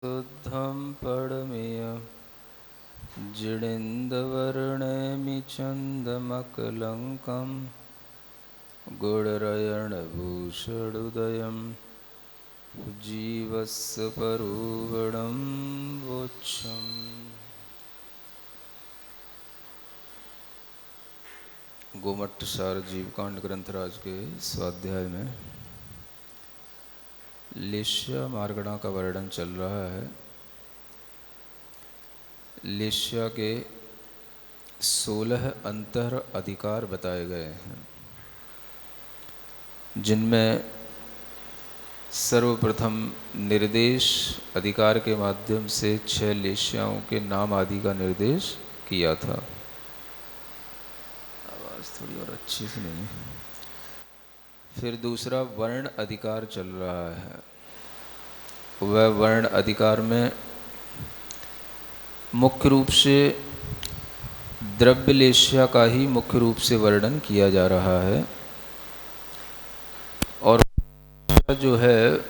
शुद्धं पडमेय जिणेन्दवर्णमिचन्दमकलङ्कं गुणरयणभूषणुदयं जीवस्य परुवणं वोच्छम्। गोमट्ट सार जीवकांड ग्रंथराज के स्वाध्याय में लेश्या मार्गणा का वर्णन चल रहा है। लेश्या के 16 अंतर अधिकार बताए गए हैं, जिनमें सर्वप्रथम निर्देश अधिकार के माध्यम से 6 लेश्याओं के नाम आदि का निर्देश किया था। आवाज़ थोड़ी और अच्छी से नहीं है। फिर दूसरा वर्ण अधिकार चल रहा है। वह वर्ण अधिकार में मुख्य रूप से द्रव्य लेश्या का ही मुख्य रूप से वर्णन किया जा रहा है, और जो है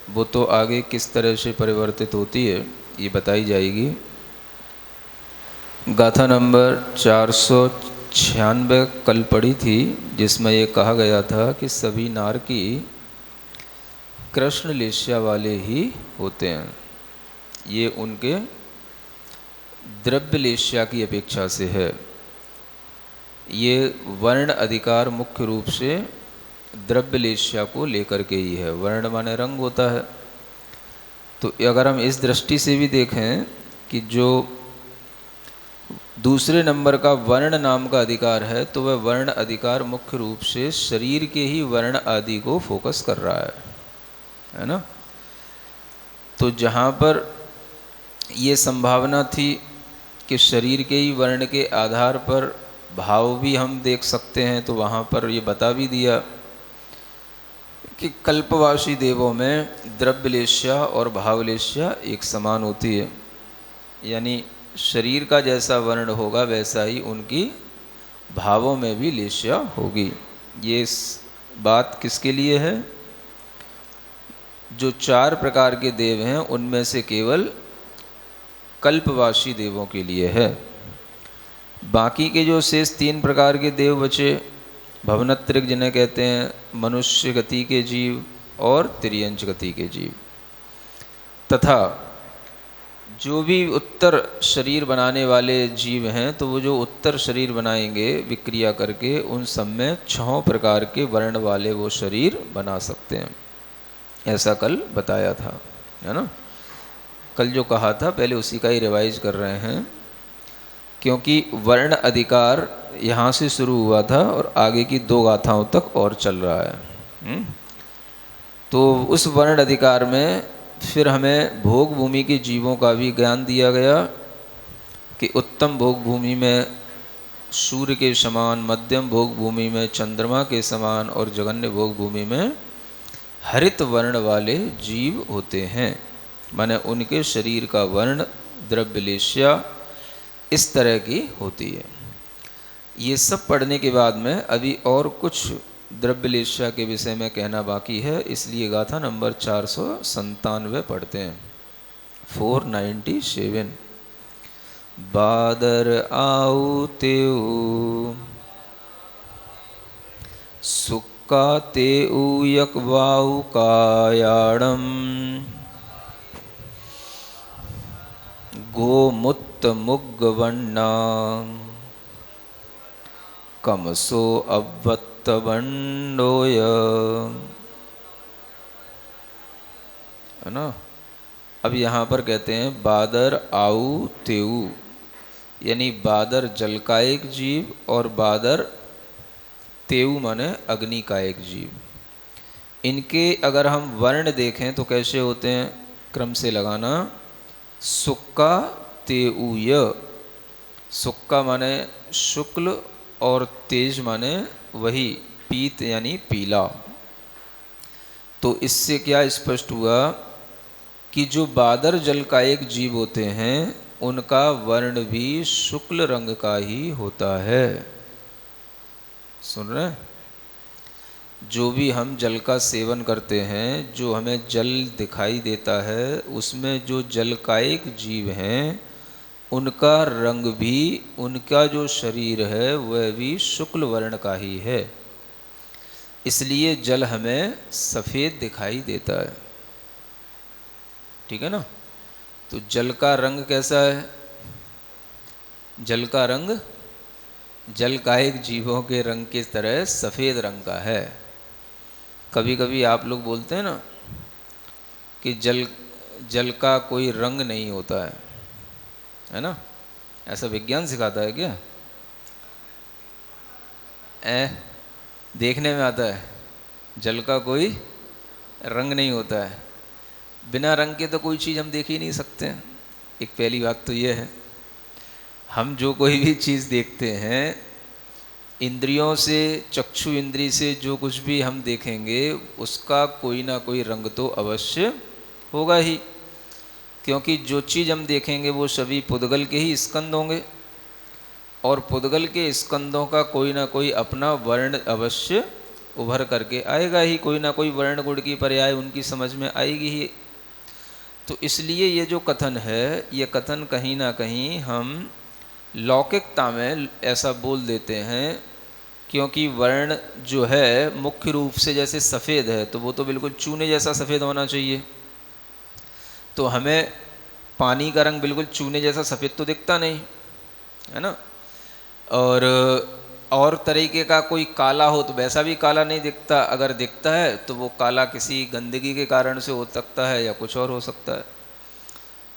वो तो आगे किस तरह से परिवर्तित होती है ये बताई जाएगी। गाथा नंबर 496 कल पढ़ी थी, जिसमें ये कहा गया था कि सभी नारकी कृष्ण लेश्या वाले ही होते हैं। ये उनके द्रव्य लेश्या की अपेक्षा से है। ये वर्ण अधिकार मुख्य रूप से द्रव्य लेश्या को लेकर के ही है। वर्ण माने रंग होता है। तो अगर हम इस दृष्टि से भी देखें कि जो दूसरे नंबर का वर्ण नाम का अधिकार है, तो वह वर्ण अधिकार मुख्य रूप से शरीर के ही वर्ण आदि को फोकस कर रहा है ना। तो जहाँ पर ये संभावना थी कि शरीर के ही वर्ण के आधार पर भाव भी हम देख सकते हैं, तो वहाँ पर ये बता भी दिया कि कल्पवासी देवों में द्रव्य लेश्या और भाव लेश्या एक समान होती है। यानी शरीर का जैसा वर्ण होगा वैसा ही उनकी भावों में भी लेश्या होगी। ये बात किसके लिए है? जो 4 प्रकार के देव हैं उनमें से केवल कल्पवासी देवों के लिए है। बाकी के जो शेष 3 प्रकार के देव बचे, भवनत्रिक जिन्हें कहते हैं, मनुष्य गति के जीव और तिर्यंच गति के जीव, तथा जो भी उत्तर शरीर बनाने वाले जीव हैं, तो वो जो उत्तर शरीर बनाएंगे विक्रिया करके, उन सब में 6 प्रकार के वर्ण वाले वो शरीर बना सकते हैं। ऐसा कल बताया था, है ना। कल जो कहा था पहले उसी का ही रिवाइज कर रहे हैं, क्योंकि वर्ण अधिकार यहाँ से शुरू हुआ था और आगे की 2 गाथाओं तक और चल रहा है। तो उस वर्ण अधिकार में फिर हमें भोग भूमि के जीवों का भी ज्ञान दिया गया कि उत्तम भोग भूमि में सूर्य के समान, मध्यम भोग भूमि में चंद्रमा के समान और जघन्य भोग भूमि में हरित वर्ण वाले जीव होते हैं। माने उनके शरीर का वर्ण द्रव्य लेश्या इस तरह की होती है। ये सब पढ़ने के बाद में अभी और कुछ द्रव्य लेश्या के विषय में कहना बाकी है, इसलिए गाथा नंबर 497 पढ़ते हैं। 497। बादर आऊ तेऊ सुक्का तेऊ यकवाऊ कायाणम गोमुत्त मुग्गवन्ना कमसो अवत्त वंडोय, है ना। अब यहाँ पर कहते हैं बादर आऊ तेऊ, यानी बादर जल का एक जीव और बादर तेऊ माने अग्नि का एक जीव। इनके अगर हम वर्ण देखें तो कैसे होते हैं, क्रम से लगाना। सुक्का तेऊय, सुक्का माने शुक्ल और तेज माने वही पीत यानी पीला। तो इससे क्या स्पष्ट हुआ कि जो बादर जल का एक जीव होते हैं उनका वर्ण भी शुक्ल रंग का ही होता है। सुन रहे हैं? जो भी हम जल का सेवन करते हैं, जो हमें जल दिखाई देता है, उसमें जो जल का एक जीव हैं उनका रंग भी, उनका जो शरीर है वह भी शुक्ल वर्ण का ही है। इसलिए जल हमें सफ़ेद दिखाई देता है। ठीक है ना। तो जल का रंग कैसा है? जल का रंग जल का एक जीवों के रंग की तरह सफ़ेद रंग का है। कभी कभी आप लोग बोलते हैं ना कि जल का कोई रंग नहीं होता है ना। ऐसा विज्ञान सिखाता है क्या? देखने में आता है जल का कोई रंग नहीं होता है। बिना रंग के तो कोई चीज़ हम देख ही नहीं सकते हैं। एक पहली बात तो ये है, हम जो कोई भी चीज़ देखते हैं इंद्रियों से, चक्षु इंद्री से जो कुछ भी हम देखेंगे उसका कोई ना कोई रंग तो अवश्य होगा ही, क्योंकि जो चीज़ हम देखेंगे वो सभी पुद्गल के ही स्कंद होंगे और पुद्गल के स्कंदों का कोई ना कोई अपना वर्ण अवश्य उभर करके आएगा ही। कोई ना कोई वर्ण गुण की पर्याय उनकी समझ में आएगी ही। तो इसलिए ये जो कथन है, ये कथन कहीं ना कहीं हम लौकिकता में ऐसा बोल देते हैं, क्योंकि वर्ण जो है मुख्य रूप से जैसे सफ़ेद है तो वो तो बिल्कुल चूने जैसा सफ़ेद होना चाहिए। तो हमें पानी का रंग बिल्कुल चूने जैसा सफ़ेद तो दिखता नहीं है ना। और तरीके का कोई काला हो तो वैसा भी काला नहीं दिखता। अगर दिखता है तो वो काला किसी गंदगी के कारण से हो सकता है या कुछ और हो सकता है।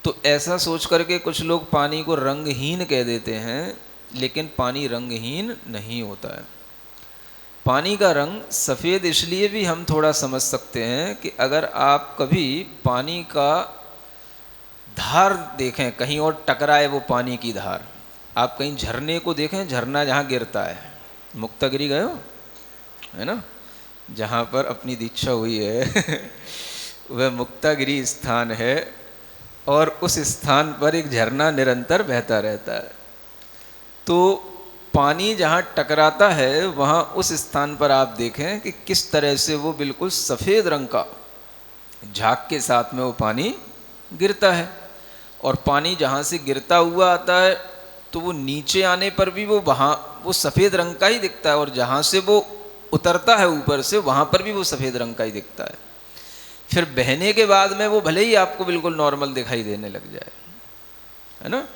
तो ऐसा सोच करके कुछ लोग पानी को रंगहीन कह देते हैं, लेकिन पानी रंगहीन नहीं होता है। पानी का रंग सफ़ेद इसलिए भी हम थोड़ा समझ सकते हैं कि अगर आप कभी पानी का धार देखें, कहीं और टकराए वो पानी की धार, आप कहीं झरने को देखें, झरना जहाँ गिरता है, मुक्तागिरी गए हो है ना, जहाँ पर अपनी दीक्षा हुई है वह मुक्तागिरी स्थान है और उस स्थान पर एक झरना निरंतर बहता रहता है। तो पानी जहाँ टकराता है वहाँ उस स्थान पर आप देखें कि किस तरह से वो बिल्कुल सफ़ेद रंग का झाग के साथ में वो पानी गिरता है। और पानी जहाँ से गिरता हुआ आता है तो वो नीचे आने पर भी वो सफ़ेद रंग का ही दिखता है, और जहाँ से वो उतरता है ऊपर से वहाँ पर भी वो सफ़ेद रंग का ही दिखता है। फिर बहने के बाद में वो भले ही आपको बिल्कुल नॉर्मल दिखाई देने लग जाए, है ना।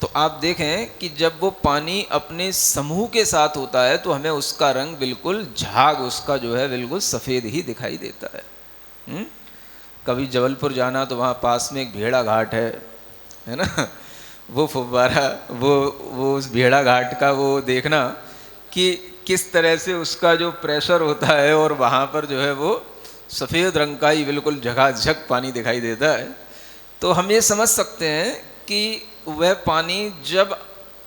तो आप देखें कि जब वो पानी अपने समूह के साथ होता है तो हमें उसका रंग बिल्कुल झाग उसका जो है बिल्कुल सफ़ेद ही दिखाई देता है। कभी जबलपुर जाना तो वहाँ पास में एक भेड़ा घाट है ना, वो फुव्वारा वो उस भेड़ा घाट का वो देखना कि किस तरह से उसका जो प्रेशर होता है और वहाँ पर जो है वो सफ़ेद रंग का ही बिल्कुल झकाझक पानी दिखाई देता है। तो हम ये समझ सकते हैं कि वह पानी जब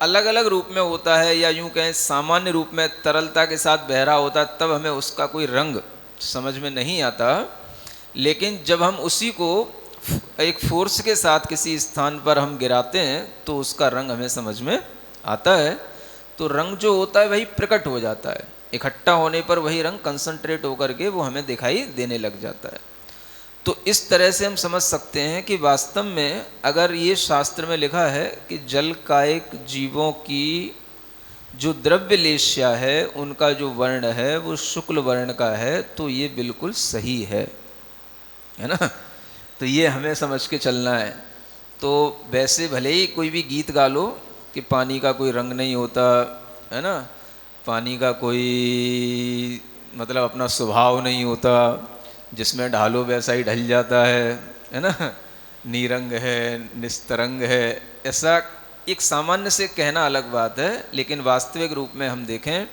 अलग अलग रूप में होता है या यूँ कहें सामान्य रूप में तरलता के साथ बह रहा होता है तब हमें उसका कोई रंग समझ में नहीं आता, लेकिन जब हम उसी को एक फोर्स के साथ किसी स्थान पर हम गिराते हैं तो उसका रंग हमें समझ में आता है। तो रंग जो होता है वही प्रकट हो जाता है, इकट्ठा होने पर वही रंग कंसंट्रेट होकर के वो हमें दिखाई देने लग जाता है। तो इस तरह से हम समझ सकते हैं कि वास्तव में अगर ये शास्त्र में लिखा है कि जल कायिक जीवों की जो द्रव्य लेश्या है उनका जो वर्ण है वो शुक्ल वर्ण का है, तो ये बिल्कुल सही है ना। तो ये हमें समझ के चलना है। तो वैसे भले ही कोई भी गीत गा लो कि पानी का कोई रंग नहीं होता है ना, पानी का कोई मतलब अपना स्वभाव नहीं होता, जिसमें ढालो वैसा ही ढल जाता है ना, नीरंग है निस्तरंग है, ऐसा एक सामान्य से कहना अलग बात है। लेकिन वास्तविक रूप में हम देखें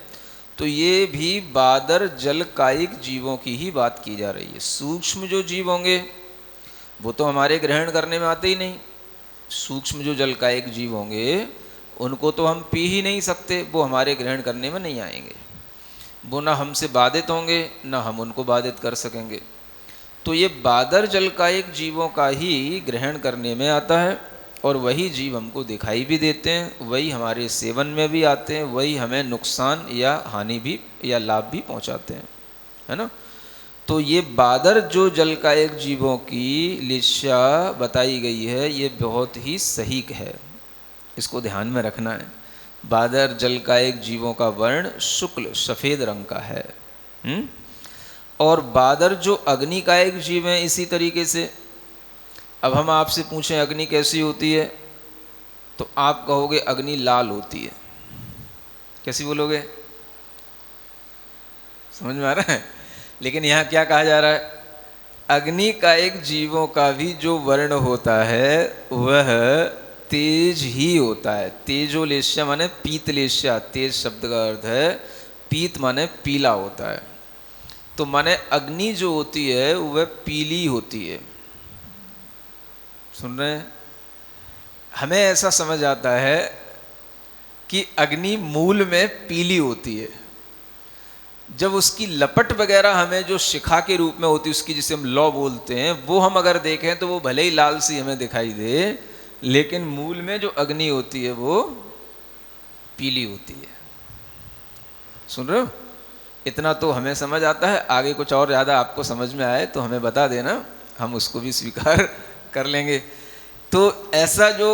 तो ये भी बादर जल कायिक जीवों की ही बात की जा रही है। सूक्ष्म जो जीव होंगे वो तो हमारे ग्रहण करने में आते ही नहीं। सूक्ष्म जो जल कायिक जीव होंगे उनको तो हम पी ही नहीं सकते, वो हमारे ग्रहण करने में नहीं आएंगे, वो ना हमसे बाधित होंगे ना हम उनको बाधित कर सकेंगे। तो ये बादर जल कायिक जीवों का ही ग्रहण करने में आता है और वही जीव हमको दिखाई भी देते हैं, वही हमारे सेवन में भी आते हैं, वही हमें नुकसान या हानि भी या लाभ भी पहुंचाते हैं, है है ना। तो ये बादर जो जल का एक जीवों की लिस्या बताई गई है, ये बहुत ही सही है, इसको ध्यान में रखना है। बादर जल का एक जीवों का वर्ण शुक्ल सफ़ेद रंग का है। और बादर जो अग्नि का एक जीव है इसी तरीके से। अब हम आपसे पूछें अग्नि कैसी होती है, तो आप कहोगे अग्नि लाल होती है। कैसी बोलोगे? समझ में आ रहा है? लेकिन यहाँ क्या कहा जा रहा है, अग्नि का एक जीवों का भी जो वर्ण होता है वह तेज ही होता है। तेजोलेश्या माने पीतलेश्या, तेज शब्द का अर्थ है पीत माने पीला होता है। तो माने अग्नि जो होती है वह पीली होती है। सुन रहे हैं? हमें ऐसा समझ आता है कि अग्नि मूल में पीली होती है। जब उसकी लपट वगैरह हमें जो शिखा के रूप में होती है, उसकी जिसे हम लौ बोलते हैं, वो हम अगर देखें तो वो भले ही लाल सी हमें दिखाई दे, लेकिन मूल में जो अग्नि होती है वो पीली होती है। सुन रहे हो? इतना तो हमें समझ आता है। आगे कुछ और ज़्यादा आपको समझ में आए तो हमें बता देना, हम उसको भी स्वीकार कर लेंगे। तो ऐसा जो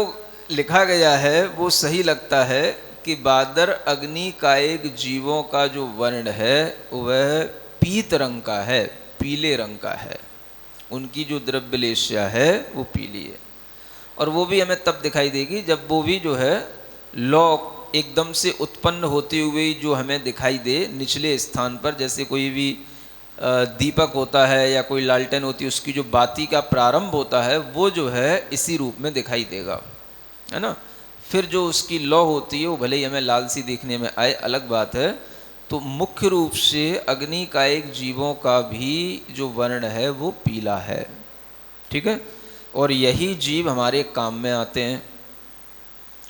लिखा गया है वो सही लगता है कि बादर अग्नि का एक जीवों का जो वर्ण है वह पीत रंग का है, पीले रंग का है। उनकी जो द्रव्यलेश्या है वो पीली है। और वो भी हमें तब दिखाई देगी जब वो भी जो है लौ एकदम से उत्पन्न होते हुए जो हमें दिखाई दे निचले स्थान पर। जैसे कोई भी दीपक होता है या कोई लालटेन होती है, उसकी जो बाती का प्रारंभ होता है वो जो है इसी रूप में दिखाई देगा, है ना। फिर जो उसकी लौ होती है वो भले ही हमें लाल सी देखने में आए, अलग बात है। तो मुख्य रूप से अग्नि का एक जीवों का भी जो वर्ण है वो पीला है, ठीक है। और यही जीव हमारे काम में आते हैं,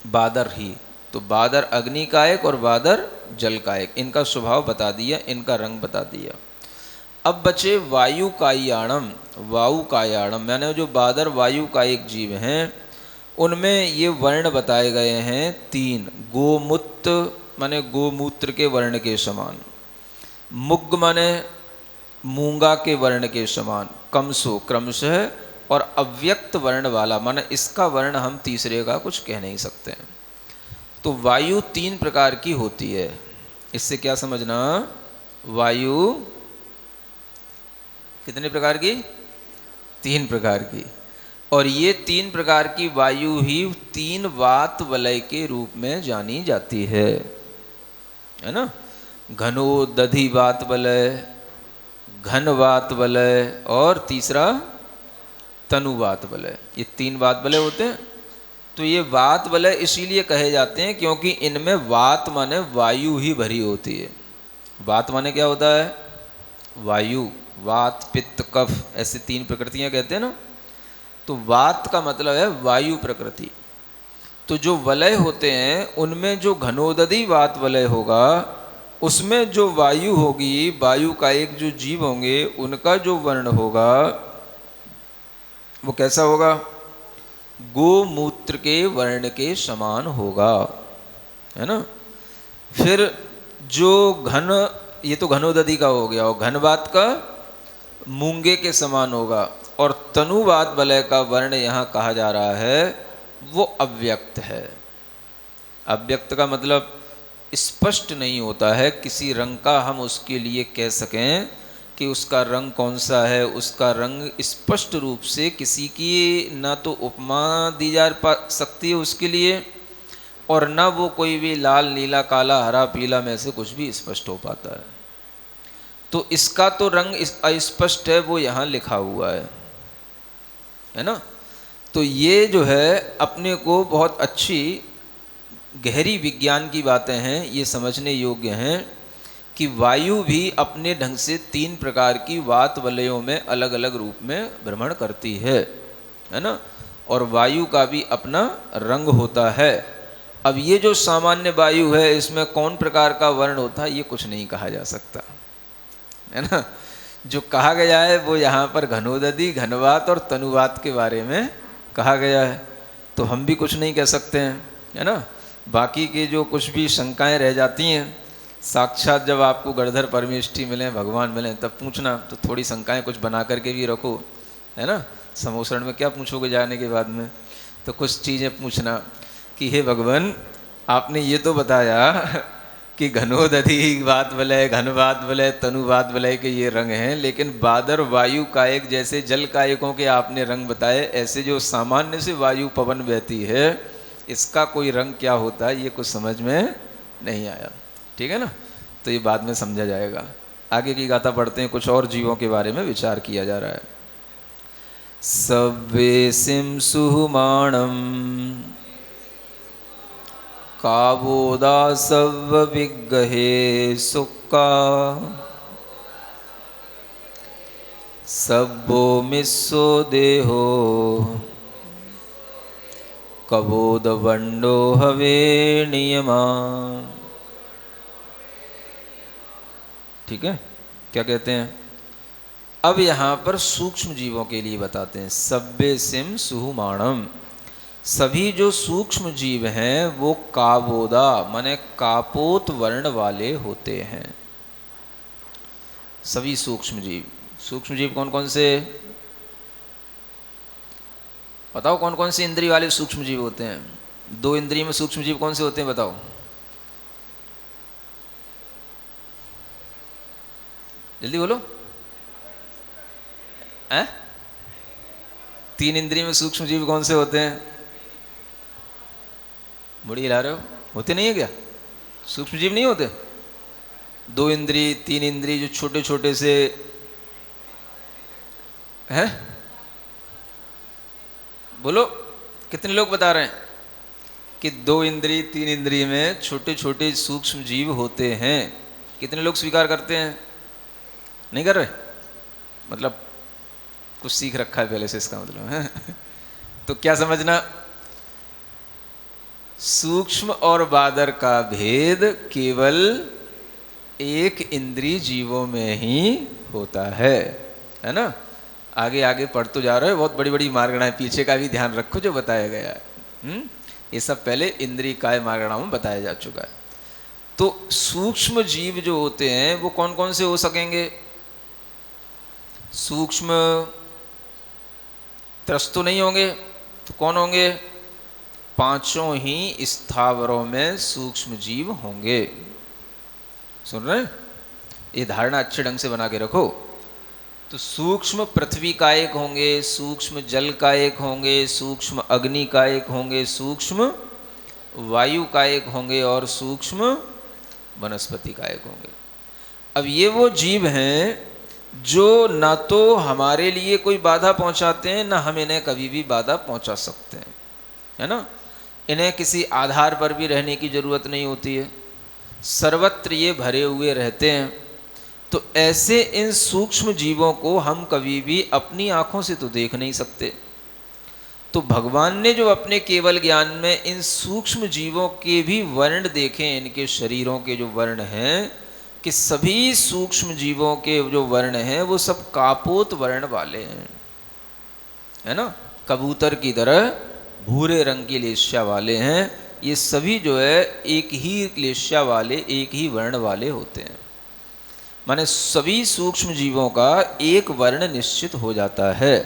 बादर ही। तो बादर अग्नि का एक और बादर जल का एक, इनका स्वभाव बता दिया, इनका रंग बता दिया। अब बचे वायु कायाणम, वायु कायाणम मैंने जो बादर वायु का एक जीव हैं उनमें ये वर्ण बताए गए हैं तीन। गोमूत्र माने गोमूत्र के वर्ण के समान, मुग्ग माने मूंगा के वर्ण के समान, कमसो क्रमशः, और अव्यक्त वर्ण वाला माने इसका वर्ण हम तीसरे का कुछ कह नहीं सकते हैं। तो वायु तीन प्रकार की होती है। इससे क्या समझना, वायु कितने प्रकार की? तीन प्रकार की। और ये तीन प्रकार की वायु ही तीन वात वलय के रूप में जानी जाती है ना। घनो दधि वात वलय, घन वात वलय, और तीसरा तनु वात वलय। ये तीन वात वलय होते हैं। तो ये वात वलय इसीलिए कहे जाते हैं क्योंकि इनमें वात माने वायु ही भरी होती है। वात माने क्या होता है? वायु। वात पित्त कफ ऐसे तीन प्रकृतियां कहते हैं ना। तो वात का मतलब है वायु प्रकृति। तो जो वलय होते हैं उनमें जो घनोदधि वात वलय होगा उसमें जो वायु होगी, वायु का एक जो जीव होंगे उनका जो वर्ण होगा वो कैसा होगा? गोमूत्र के वर्ण के समान होगा, है ना। फिर जो घन, ये तो घनोदधि का हो गया, और घनवात का मूंगे के समान होगा। और तनुवात वलय का वर्ण यहाँ कहा जा रहा है वो अव्यक्त है। अव्यक्त का मतलब स्पष्ट नहीं होता है, किसी रंग का हम उसके लिए कह सकें कि उसका रंग कौन सा है। उसका रंग स्पष्ट रूप से किसी की ना तो उपमा दी जा सकती है उसके लिए, और ना वो कोई भी लाल नीला काला हरा पीला में से कुछ भी स्पष्ट हो पाता है। तो इसका तो रंग अस्पष्ट है, वो यहाँ लिखा हुआ है ना। तो ये जो है अपने को बहुत अच्छी गहरी विज्ञान की बातें हैं, ये समझने योग्य हैं कि वायु भी अपने ढंग से तीन प्रकार की वात वलयों में अलग अलग रूप में भ्रमण करती है ना। और वायु का भी अपना रंग होता है। अब ये जो सामान्य वायु है इसमें कौन प्रकार का वर्ण होता है ये कुछ नहीं कहा जा सकता, है ना। जो कहा गया है वो यहाँ पर घनोदधि, घनवात और तनुवात के बारे में कहा गया है। तो हम भी कुछ नहीं कह सकते हैं, है ना। बाकी के जो कुछ भी शंकाएं रह जाती हैं साक्षात जब आपको गणधर परमेष्ठी मिले, भगवान मिले, तब पूछना। तो थोड़ी शंकाएं कुछ बना करके भी रखो, है ना। समोसरण में क्या पूछोगे जाने के बाद में, तो कुछ चीज़ें पूछना कि हे भगवान, आपने ये तो बताया कि घनोदधि बात वलय, घनवाद वलय, तनुवाद वलय के ये रंग हैं, लेकिन बादर वायु कायक जैसे जल कायकों के आपने रंग बताए, ऐसे जो सामान्य से वायु पवन बहती है, इसका कोई रंग क्या होता है, ये कुछ समझ में नहीं आया। ठीक है ना, तो ये बाद में समझा जाएगा। आगे की गाथा पढ़ते हैं, कुछ और जीवों के बारे में विचार किया जा रहा है। सव्वे सिम सुहुमाणम कावोदा सव्व विग्गहे सुक्का सब्बो मिस्सो देहो कबोद वंडो हवे नियमा। ठीक है, क्या कहते हैं अब यहाँ पर सूक्ष्म जीवों के लिए बताते हैं। सब्बे सिम सुहुमाणम, सभी जो सूक्ष्म जीव हैं वो काबोदा माने कापोत वर्ण वाले होते हैं। सभी सूक्ष्म जीव, सूक्ष्म जीव कौन कौन से, बताओ कौन कौन से इंद्रिय वाले सूक्ष्म जीव होते हैं। 2 इंद्रिय में सूक्ष्म जीव कौन से होते हैं, बताओ जल्दी बोलो। 3 इंद्रिय में सूक्ष्म जीव कौन से होते हैं, मुड़ी हिला रहे हो, होते नहीं है क्या, सूक्ष्म जीव नहीं होते। 2 इंद्रिय 3 इंद्रिय जो छोटे छोटे से हैं, बोलो कितने लोग बता रहे हैं कि 2 इंद्रिय 3 इंद्रिय में छोटे छोटे सूक्ष्म जीव होते हैं। कितने लोग स्वीकार करते हैं, नहीं कर रहे, मतलब कुछ सीख रखा है पहले से, इसका मतलब है। तो क्या समझना, सूक्ष्म और बादर का भेद केवल एक इंद्रिय जीवों में ही होता है ना। आगे आगे पढ़ तो जा रहे हो, बहुत बड़ी बड़ी मार्गणाएं, पीछे का भी ध्यान रखो जो बताया गया है। ये सब पहले इंद्रिय काय मार्गणाओं में बताया जा चुका है। तो सूक्ष्म जीव जो होते हैं वो कौन कौन से हो सकेंगे, सूक्ष्म त्रस्तु नहीं होंगे तो कौन होंगे, 5 ही स्थावरों में सूक्ष्म जीव होंगे। सुन रहे हैं, ये धारणा अच्छे ढंग से बना के रखो। तो सूक्ष्म पृथ्वी का एक होंगे, सूक्ष्म जल का एक होंगे, सूक्ष्म अग्नि का एक होंगे, सूक्ष्म वायु का एक होंगे और सूक्ष्म वनस्पति का एक होंगे। अब ये वो जीव हैं जो ना तो हमारे लिए कोई बाधा पहुंचाते हैं, ना हम इन्हें कभी भी बाधा पहुंचा सकते हैं, है ना। इन्हें किसी आधार पर भी रहने की ज़रूरत नहीं होती है, सर्वत्र ये भरे हुए रहते हैं। तो ऐसे इन सूक्ष्म जीवों को हम कभी भी अपनी आँखों से तो देख नहीं सकते। तो भगवान ने जो अपने केवल ज्ञान में इन सूक्ष्म जीवों के भी वर्ण देखे, इनके शरीरों के जो वर्ण हैं, कि सभी सूक्ष्म जीवों के जो वर्ण हैं वो सब कापोत वर्ण वाले हैं, है ना। कबूतर की तरह भूरे रंग की लेश्या वाले हैं। ये सभी जो है एक ही लेश्या वाले, एक ही वर्ण वाले होते हैं। माने सभी सूक्ष्म जीवों का एक वर्ण निश्चित हो जाता है।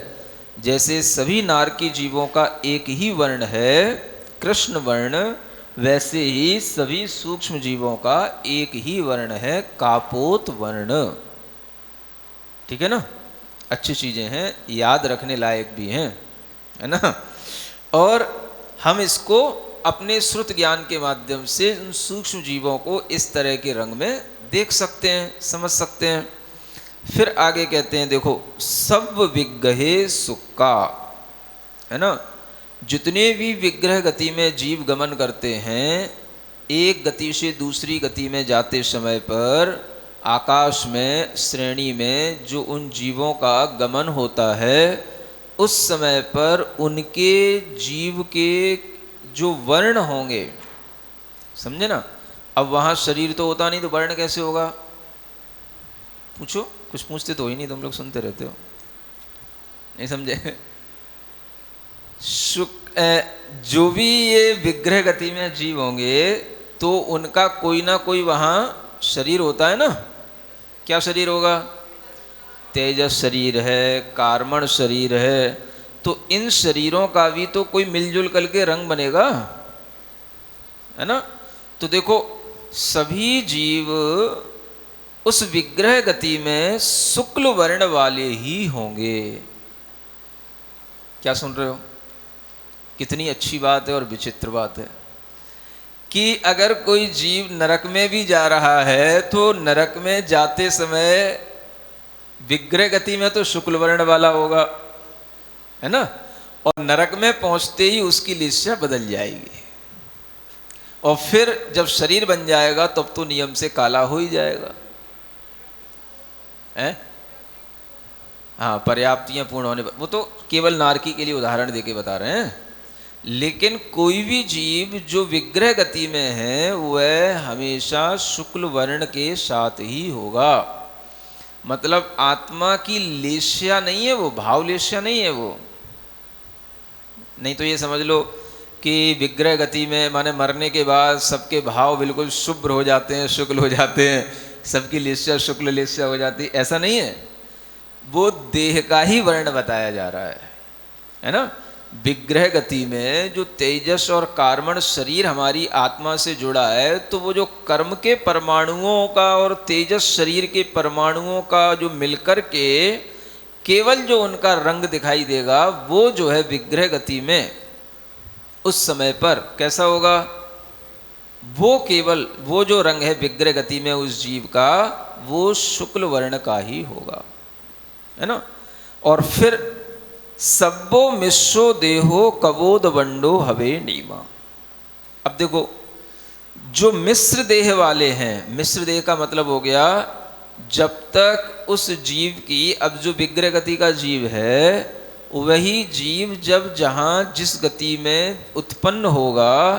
जैसे सभी नारकी जीवों का एक ही वर्ण है कृष्ण वर्ण, वैसे ही सभी सूक्ष्म जीवों का एक ही वर्ण है कापोत वर्ण। ठीक है ना, अच्छी चीज़ें हैं, याद रखने लायक भी हैं, है ना। और हम इसको अपने श्रुत ज्ञान के माध्यम से उन सूक्ष्म जीवों को इस तरह के रंग में देख सकते हैं, समझ सकते हैं। फिर आगे कहते हैं, देखो सब विग्रहे सुक्का, है ना। जितने भी विग्रह गति में जीव गमन करते हैं, एक गति से दूसरी गति में जाते समय पर आकाश में श्रेणी में जो उन जीवों का गमन होता है, उस समय पर उनके जीव के जो वर्ण होंगे, समझे ना। अब वहाँ शरीर तो होता नहीं, तो वर्ण कैसे होगा, पूछो, कुछ पूछते तो ही नहीं, तुम लोग सुनते रहते हो, नहीं समझे। जो भी ये विग्रह गति में जीव होंगे तो उनका कोई ना कोई वहाँ शरीर होता है ना, क्या शरीर होगा? तेजस शरीर है, कार्मण शरीर है, तो इन शरीरों का भी तो कोई मिलजुल करके रंग बनेगा, है ना। तो देखो सभी जीव उस विग्रह गति में शुक्ल वर्ण वाले ही होंगे। क्या सुन रहे हो? कितनी अच्छी बात है और विचित्र बात है कि अगर कोई जीव नरक में भी जा रहा है तो नरक में जाते समय विग्रह गति में तो शुक्ल वर्ण वाला होगा, है ना, और नरक में पहुंचते ही उसकी लिस्या बदल जाएगी और फिर जब शरीर बन जाएगा तब तो नियम से काला हो ही जाएगा, है। हाँ, पर्याप्तियां पूर्ण होने पर, वो तो केवल नारकी के लिए उदाहरण देके बता रहे हैं। लेकिन कोई भी जीव जो विग्रह गति में है वह हमेशा शुक्ल वर्ण के साथ ही होगा। मतलब आत्मा की लेश्या नहीं है वो, भाव लेश्या नहीं है वो। नहीं तो ये समझ लो कि विग्रह गति में माने मरने के बाद सबके भाव बिल्कुल शुभ्र हो जाते हैं, शुक्ल हो जाते हैं, सबकी लेश्या शुक्ल लेश्या हो जाती है, ऐसा नहीं है। वो देह का ही वर्ण बताया जा रहा है ना। विग्रह गति में जो तेजस और कार्मण शरीर हमारी आत्मा से जुड़ा है, तो वो जो कर्म के परमाणुओं का और तेजस शरीर के परमाणुओं का जो मिलकर के केवल जो उनका रंग दिखाई देगा, वो जो है विग्रह गति में उस समय पर कैसा होगा? वो केवल वो जो रंग है विग्रह गति में उस जीव का, वो शुक्ल वर्ण का ही होगा, है ना। और फिर सब्बो मिश्रो देहो कबोध वंडो हवे नीमा। अब देखो जो मिश्र देह वाले हैं, मिश्र देह का मतलब हो गया जब तक उस जीव की, अब जो विग्रह गति का जीव है वही जीव जब जहाँ जिस गति में उत्पन्न होगा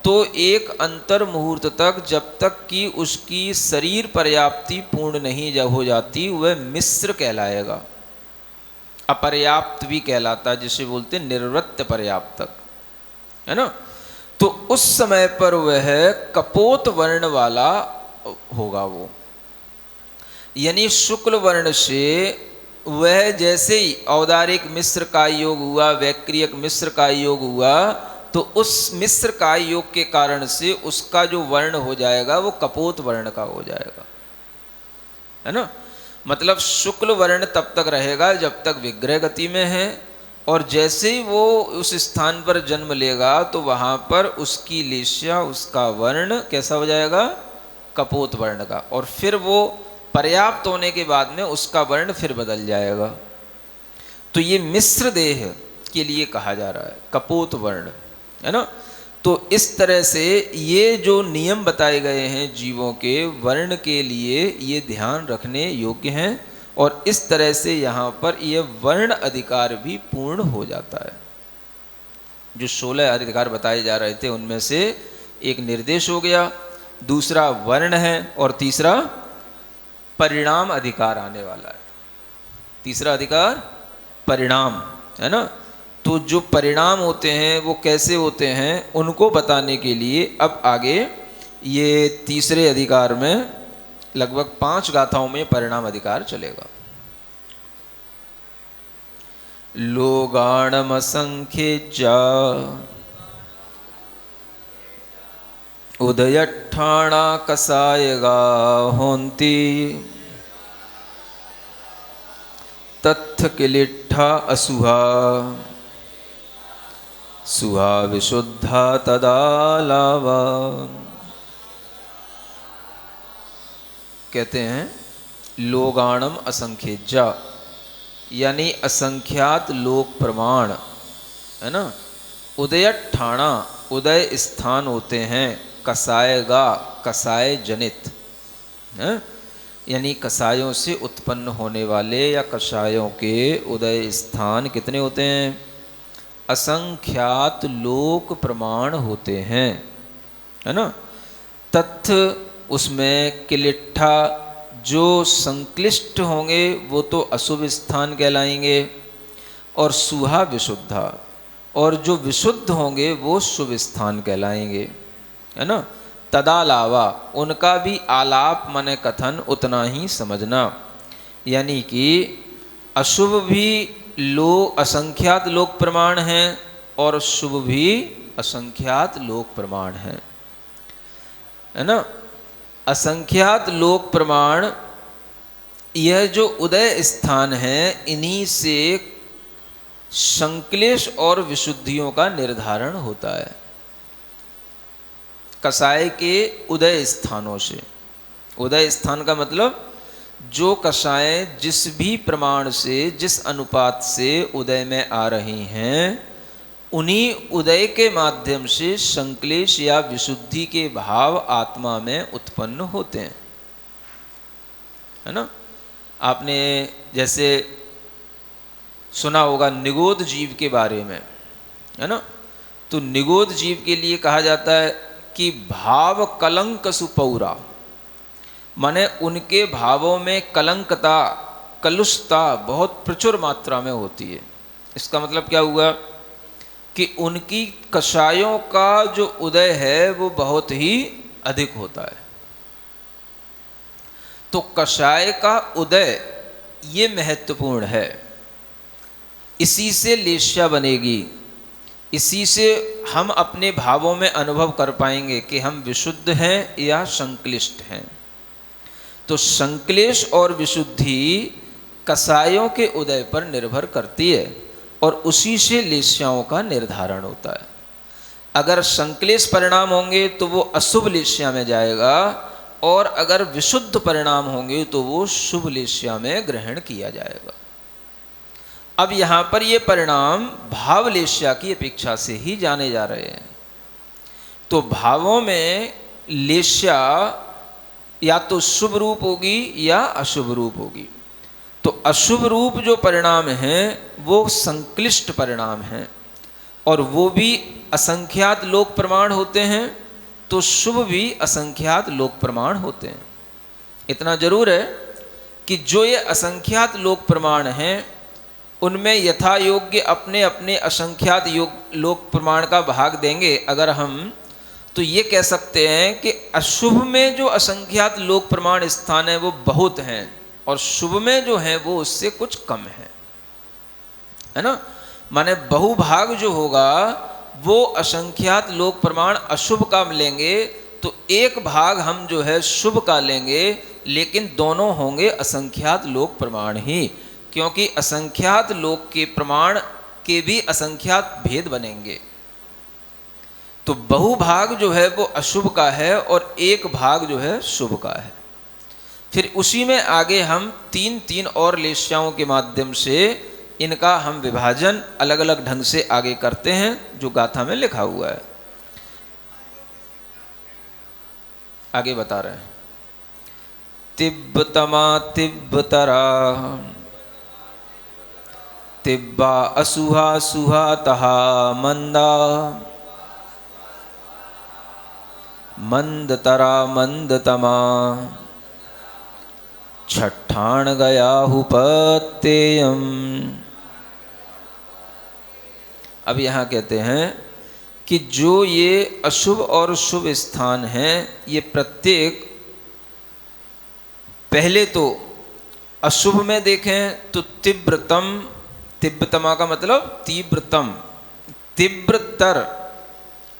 तो एक अंतर मुहूर्त तक, जब तक कि उसकी शरीर पर्याप्ति पूर्ण नहीं जब हो जाती, वह मिश्र कहलाएगा। अपर्याप्त भी कहलाता, जिसे बोलते निर्वृत्त पर्याप्तक, है ना। तो उस समय पर वह कपोत वर्ण वाला होगा वो, यानी शुक्ल वर्ण से वह जैसे ही औदारिक मिश्र का योग हुआ, वैक्रियक मिश्र का योग हुआ, तो उस मिश्र का योग के कारण से उसका जो वर्ण हो जाएगा वो कपोत वर्ण का हो जाएगा, है ना। मतलब शुक्ल वर्ण तब तक रहेगा जब तक विग्रह गति में है, और जैसे ही वो उस स्थान पर जन्म लेगा तो वहाँ पर उसकी लेश्या, उसका वर्ण कैसा हो जाएगा? कपोत वर्ण का। और फिर वो पर्याप्त होने के बाद में उसका वर्ण फिर बदल जाएगा। तो ये मिश्र देह के लिए कहा जा रहा है कपोत वर्ण, है ना। तो इस तरह से ये जो नियम बताए गए हैं जीवों के वर्ण के लिए, ये ध्यान रखने योग्य हैं, और इस तरह से यहाँ पर ये वर्ण अधिकार भी पूर्ण हो जाता है। जो 16 अधिकार बताए जा रहे थे उनमें से एक निर्देश हो गया, दूसरा वर्ण है, और तीसरा परिणाम अधिकार आने वाला है। तीसरा अधिकार परिणाम, है ना। तो जो परिणाम होते हैं वो कैसे होते हैं उनको बताने के लिए अब आगे ये तीसरे अधिकार में लगभग 5 गाथाओं में परिणाम अधिकार चलेगा। लोगाणम असंख्येजा उदयट्ठाणा कसायगा होन्ति तत्थ किलिट्ठा असुहा सुहा विशुद्धा तदा लावा। कहते हैं लोगाणम असंख्येजा, यानी असंख्यात लोक प्रमाण, है ना। उदयट्ठाणा, उदय स्थान होते हैं, कसायगा, कसाय जनित, है, यानी कसायों से उत्पन्न होने वाले या कसायों के उदय स्थान कितने होते हैं? असंख्यात लोक प्रमाण होते हैं, है ना। तत्थ, उसमें किलिट्ठा, जो संक्लिष्ट होंगे वो तो अशुभ स्थान कहलाएंगे, और सुहा विशुद्धा, और जो विशुद्ध होंगे वो शुभ स्थान कहलाएंगे, है ना। तदालावा उनका भी आलाप माने कथन उतना ही समझना। यानी कि अशुभ भी लोक असंख्यात लोक प्रमाण हैं और शुभ भी असंख्यात लोक प्रमाण हैं, है ना। असंख्यात लोक प्रमाण यह जो उदय स्थान है इन्हीं से संक्लेश और विशुद्धियों का निर्धारण होता है। कसाय के उदय स्थानों से, उदय स्थान का मतलब जो कषाय जिस भी प्रमाण से जिस अनुपात से उदय में आ रही हैं उन्हीं उदय के माध्यम से संक्लेश या विशुद्धि के भाव आत्मा में उत्पन्न होते हैं, है ना। आपने जैसे सुना होगा निगोद जीव के बारे में, है ना। तो निगोद जीव के लिए कहा जाता है कि भाव कलंक सुपौरा, माने उनके भावों में कलंकता कलुषता बहुत प्रचुर मात्रा में होती है। इसका मतलब क्या हुआ कि उनकी कषायों का जो उदय है वो बहुत ही अधिक होता है। तो कषाय का उदय ये महत्वपूर्ण है, इसी से लेश्या बनेगी, इसी से हम अपने भावों में अनुभव कर पाएंगे कि हम विशुद्ध हैं या संक्लिष्ट हैं। तो संक्लेश और विशुद्धि कसायों के उदय पर निर्भर करती है और उसी से लेश्याओं का निर्धारण होता है। अगर संक्लेश परिणाम होंगे तो वो अशुभ लेश्या में जाएगा और अगर विशुद्ध परिणाम होंगे तो वो शुभ लेश्या में ग्रहण किया जाएगा। अब यहाँ पर ये परिणाम भाव लेश्या की अपेक्षा से ही जाने जा रहे हैं। तो भावों में लेश्या या तो शुभ रूप होगी या अशुभ रूप होगी। तो अशुभ रूप जो परिणाम हैं वो संक्लिष्ट परिणाम हैं और वो भी असंख्यात लोक प्रमाण होते हैं, तो शुभ भी असंख्यात लोक प्रमाण होते हैं। इतना जरूर है कि जो ये असंख्यात लोक प्रमाण हैं उनमें यथा योग्य अपने अपने असंख्यात लोक प्रमाण का भाग देंगे अगर हम, तो ये कह सकते हैं कि अशुभ में जो असंख्यात लोक प्रमाण स्थान है वो बहुत हैं और शुभ में जो है वो उससे कुछ कम है ना। माने बहुभाग जो होगा वो असंख्यात लोक प्रमाण अशुभ का लेंगे तो एक भाग हम जो है शुभ का लेंगे, लेकिन दोनों होंगे असंख्यात लोक प्रमाण ही, क्योंकि असंख्यात लोक के प्रमाण के भी असंख्यात भेद बनेंगे। तो बहुभाग जो है वो अशुभ का है और एक भाग जो है शुभ का है। फिर उसी में आगे हम तीन तीन और लेश्याओं के माध्यम से इनका हम विभाजन अलग अलग ढंग से आगे करते हैं जो गाथा में लिखा हुआ है। आगे बता रहे हैं तिब्बतमा तिब्बतरा तिब्बा असुहा सुहा तहा मंदा मंदतरा मंदतमा छठाण गया हुपत्ययम। अब यहाँ कहते हैं कि जो ये अशुभ और शुभ स्थान हैं ये प्रत्येक, पहले तो अशुभ में देखें तो तीव्रतम, तिब्बतमा का मतलब तीव्रतम, तीव्रतर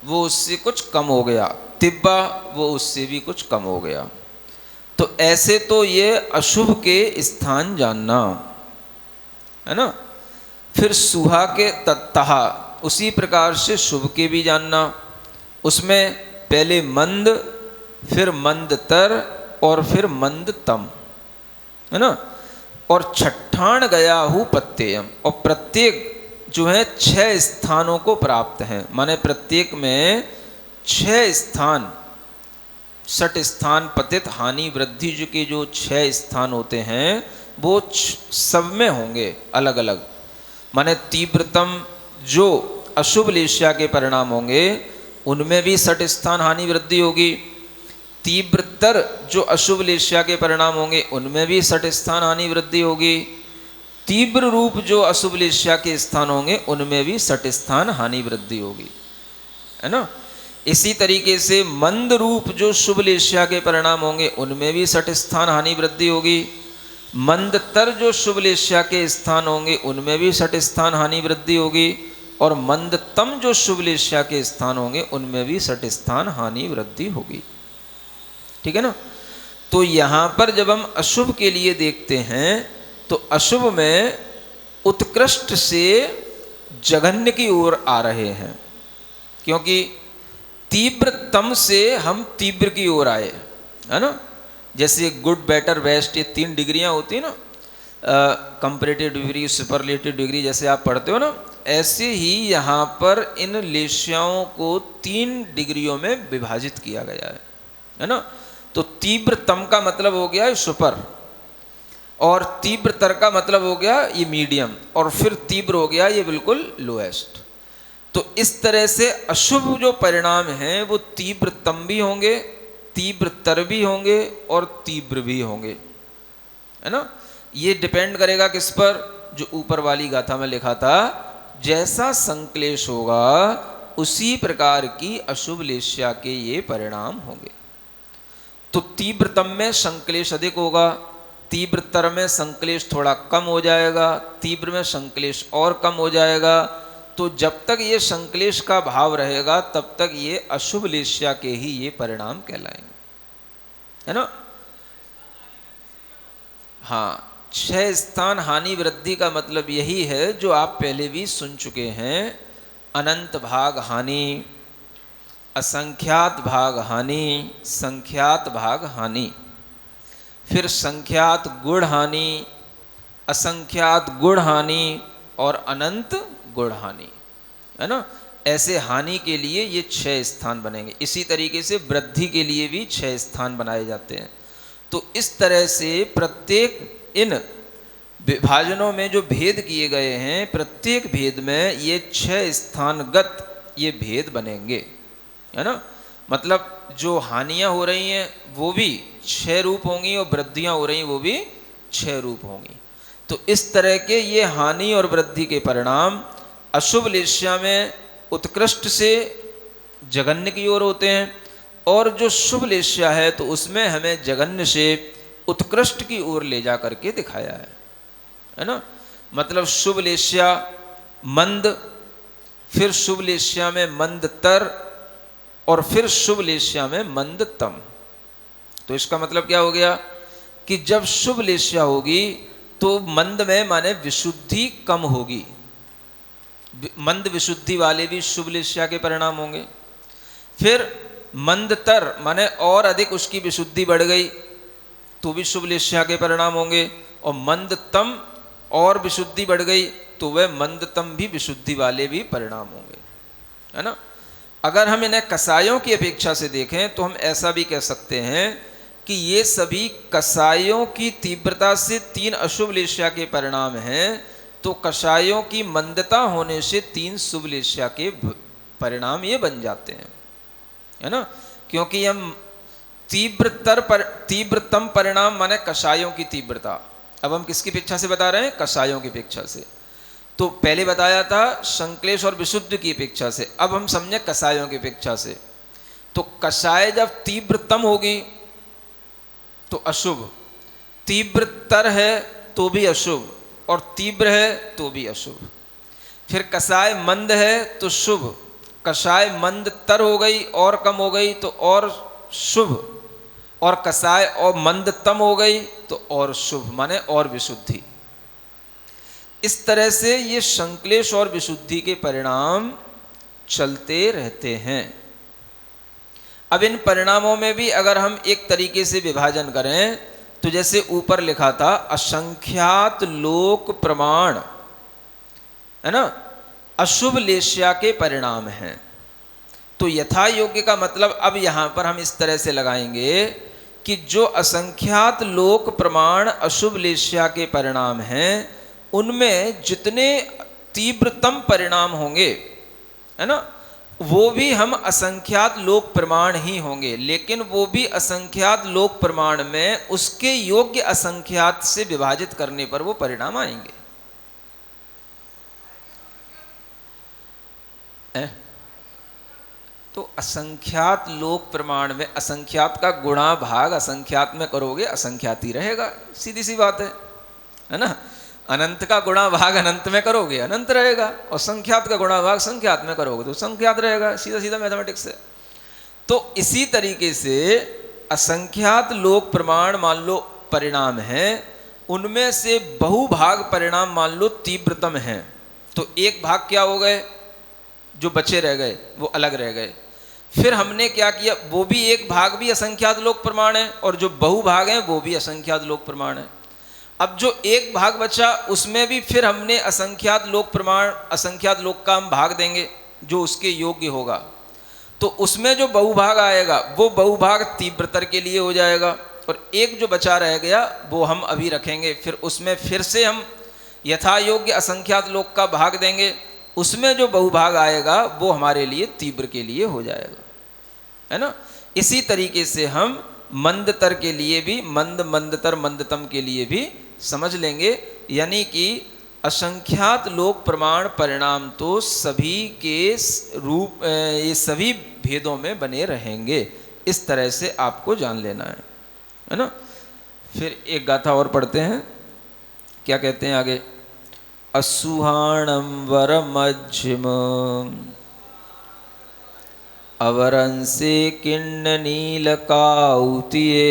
वो उससे कुछ कम हो गया, तिब्बा वो उससे भी कुछ कम हो गया। तो ऐसे तो ये अशुभ के स्थान जानना है ना। फिर सुहा के तत्तहा उसी प्रकार से शुभ के भी जानना, उसमें पहले मंद फिर मंदतर और फिर मंदतम, है ना। और छठाण गया हूँ पत्ययम, और प्रत्येक जो है 6 स्थानों को प्राप्त हैं, माने प्रत्येक में 6 स्थान, षट स्थान पतित हानि वृद्धि जो के जो 6 स्थान होते हैं वो सब में होंगे अलग अलग। माने तीव्रतम जो अशुभ लेश्या के परिणाम होंगे उनमें भी षट स्थान हानि वृद्धि होगी, तीव्रतर जो अशुभ लेश्या के परिणाम होंगे उनमें भी षट स्थान हानि वृद्धि होगी, तीव्र रूप जो अशुभ लेश्या के स्थान होंगे उनमें भी षट स्थान हानि वृद्धि होगी, है ना। इसी तरीके से मंद रूप जो शुभ लेस्या के परिणाम होंगे उनमें भी सठ स्थान हानि वृद्धि होगी। मंदतर जो शुभ लेस्या के स्थान होंगे उनमें भी सठ स्थान हानि वृद्धि होगी। और मंदतम जो शुभ लेस्या के स्थान होंगे उनमें भी सठ स्थान हानि वृद्धि होगी। ठीक है ना। तो यहाँ पर जब हम अशुभ के लिए देखते हैं तो अशुभ में उत्कृष्ट से जघन्य की ओर आ रहे हैं, क्योंकि तीव्रतम से हम तीव्र की ओर आए, है ना। जैसे गुड, बेटर, बेस्ट, ये 3 डिग्रियां होती है ना, कंपैरेटिव डिग्री, सुपरलेटिव डिग्री, जैसे आप पढ़ते हो ना, ऐसे ही यहाँ पर इन लेस्याओं को 3 डिग्रियों में विभाजित किया गया है ना। तो तीव्रतम का मतलब हो गया सुपर, और तीव्रतर का मतलब हो गया ये मीडियम, और फिर तीव्र हो गया ये बिल्कुल लोएस्ट। तो इस तरह से अशुभ जो परिणाम हैं वो तीव्रतम भी होंगे, तीव्रतर भी होंगे और तीव्र भी होंगे, है ना। ये डिपेंड करेगा किस पर, जो ऊपर वाली गाथा में लिखा था, जैसा संक्लेश होगा उसी प्रकार की अशुभ लेस्या के ये परिणाम होंगे। तो तीव्रतम में संक्लेश अधिक होगा, तीव्रतर में संक्लेश थोड़ा कम हो जाएगा, तीव्र में संक्लेश और कम हो जाएगा। तो जब तक ये संक्लेश का भाव रहेगा तब तक ये अशुभ लेस्या के ही ये परिणाम कहलाएंगे, है ना। हाँ, 6 स्थान हानि वृद्धि का मतलब यही है जो आप पहले भी सुन चुके हैं। अनंत भाग हानि, असंख्यात भाग हानि, संख्यात भाग हानि, फिर संख्यात गुण हानि, असंख्यात गुण हानि और अनंत गुण हानि, है ना। ऐसे हानि के लिए ये 6 स्थान बनेंगे। इसी तरीके से वृद्धि के लिए भी 6 स्थान बनाए जाते हैं। तो इस तरह से प्रत्येक इन विभाजनों में जो भेद किए गए हैं, प्रत्येक भेद में ये 6 स्थानगत ये भेद बनेंगे, है ना। मतलब जो हानियां हो रही हैं वो भी 6 रूप होंगी और वृद्धियां हो रही हैं वो भी 6 रूप होंगी। तो इस तरह के ये हानि और वृद्धि के परिणाम अशुभ लेस्या में उत्कृष्ट से जघन्य की ओर होते हैं, और जो शुभ लेस्या है तो उसमें हमें जघन्य से उत्कृष्ट की ओर ले जा करके दिखाया है ना। मतलब शुभ लेस्या मंद, फिर शुभ लेस्या में मंदतर, और फिर शुभ लेस्या में मंदतम। तो इसका मतलब क्या हो गया कि जब शुभ लेस्या होगी तो मंद में माने विशुद्धि कम होगी, मंद विशुद्धि वाले भी शुभ लेस्या के परिणाम होंगे। फिर मंदतर माने और अधिक उसकी विशुद्धि बढ़ गई तो भी शुभ लेस्या के परिणाम होंगे, और मंदतम और विशुद्धि बढ़ गई तो वह मंदतम भी विशुद्धि वाले भी परिणाम होंगे, है ना। अगर हम इन्हें कसायों की अपेक्षा से देखें तो हम ऐसा भी कह सकते हैं कि ये सभी कसायों की तीव्रता से 3 अशुभ लेस्या के परिणाम हैं। तो कसायों की मंदता होने से 3 शुभ लेस्या के परिणाम ये बन जाते हैं, है ना। क्योंकि हम तीव्रतम परिणाम माने कसायों की तीव्रता, अब हम किसकी अपेक्षा से बता रहे हैं, कसायों की अपेक्षा से। तो पहले बताया था संक्लेश और विशुद्ध की अपेक्षा से, अब हम समझे कसायों की अपेक्षा से। तो कसाय जब तीव्रतम होगी तो अशुभ, तीव्रतर है तो भी अशुभ, और तीव्र है तो भी अशुभ। फिर कसाय मंद है तो शुभ, कसाय मंदतर हो गई और कम हो गई तो और शुभ, और कसाय और मंदतम हो गई तो और शुभ माने और विशुद्धि। इस तरह से ये संक्लेश और विशुद्धि के परिणाम चलते रहते हैं। अब इन परिणामों में भी अगर हम एक तरीके से विभाजन करें तो जैसे ऊपर लिखा था असंख्यात लोक प्रमाण, है ना, अशुभ लेस्या के परिणाम हैं। तो यथा योग्य का मतलब अब यहां पर हम इस तरह से लगाएंगे कि जो असंख्यात लोक प्रमाण अशुभ लेस्या के परिणाम हैं उनमें जितने तीव्रतम परिणाम होंगे, है ना, वो भी हम असंख्यात लोक प्रमाण ही होंगे, लेकिन वो भी असंख्यात लोक प्रमाण में उसके योग्य असंख्यात से विभाजित करने पर वो परिणाम आएंगे। तो असंख्यात लोक प्रमाण में असंख्यात का गुणा भाग असंख्यात में करोगे असंख्यात ही रहेगा, सीधी सी बात है ना। अनंत का गुणा भाग अनंत में करोगे अनंत रहेगा, और संख्यात का गुणा भाग संख्यात में करोगे तो संख्यात रहेगा, सीधा सीधा मैथमेटिक्स है। तो इसी तरीके से असंख्यात लोक प्रमाण मान लो परिणाम है, उनमें से बहुभाग परिणाम मान लो तीव्रतम है, तो एक भाग क्या हो गए, जो बचे रह गए वो अलग रह गए। फिर हमने क्या किया, वो भी एक भाग भी असंख्यात लोक प्रमाण है, और जो बहुभाग हैं वो भी असंख्यात लोक प्रमाण है। अब जो एक भाग बचा उसमें भी फिर हमने असंख्यात लोक प्रमाण असंख्यात लोक का हम भाग देंगे जो उसके योग्य होगा, तो उसमें जो बहुभाग आएगा वो बहुभाग तीव्रतर के लिए हो जाएगा, और एक जो बचा रह गया वो हम अभी रखेंगे, फिर उसमें फिर से हम यथा योग्य असंख्यात लोक का भाग देंगे, उसमें जो बहुभाग आएगा वो हमारे लिए तीव्र के लिए हो जाएगा, है ना। इसी तरीके से हम मंदतर के लिए भी मंद मंदतर मंदतम के लिए भी समझ लेंगे, यानी कि असंख्यात लोक प्रमाण परिणाम तो सभी के रूप ये सभी भेदों में बने रहेंगे, इस तरह से आपको जान लेना है ना। फिर एक गाथा और पढ़ते हैं, क्या कहते हैं आगे, असुहाणम वरमध्यम अवरंसे किन्न नीलकाउतिये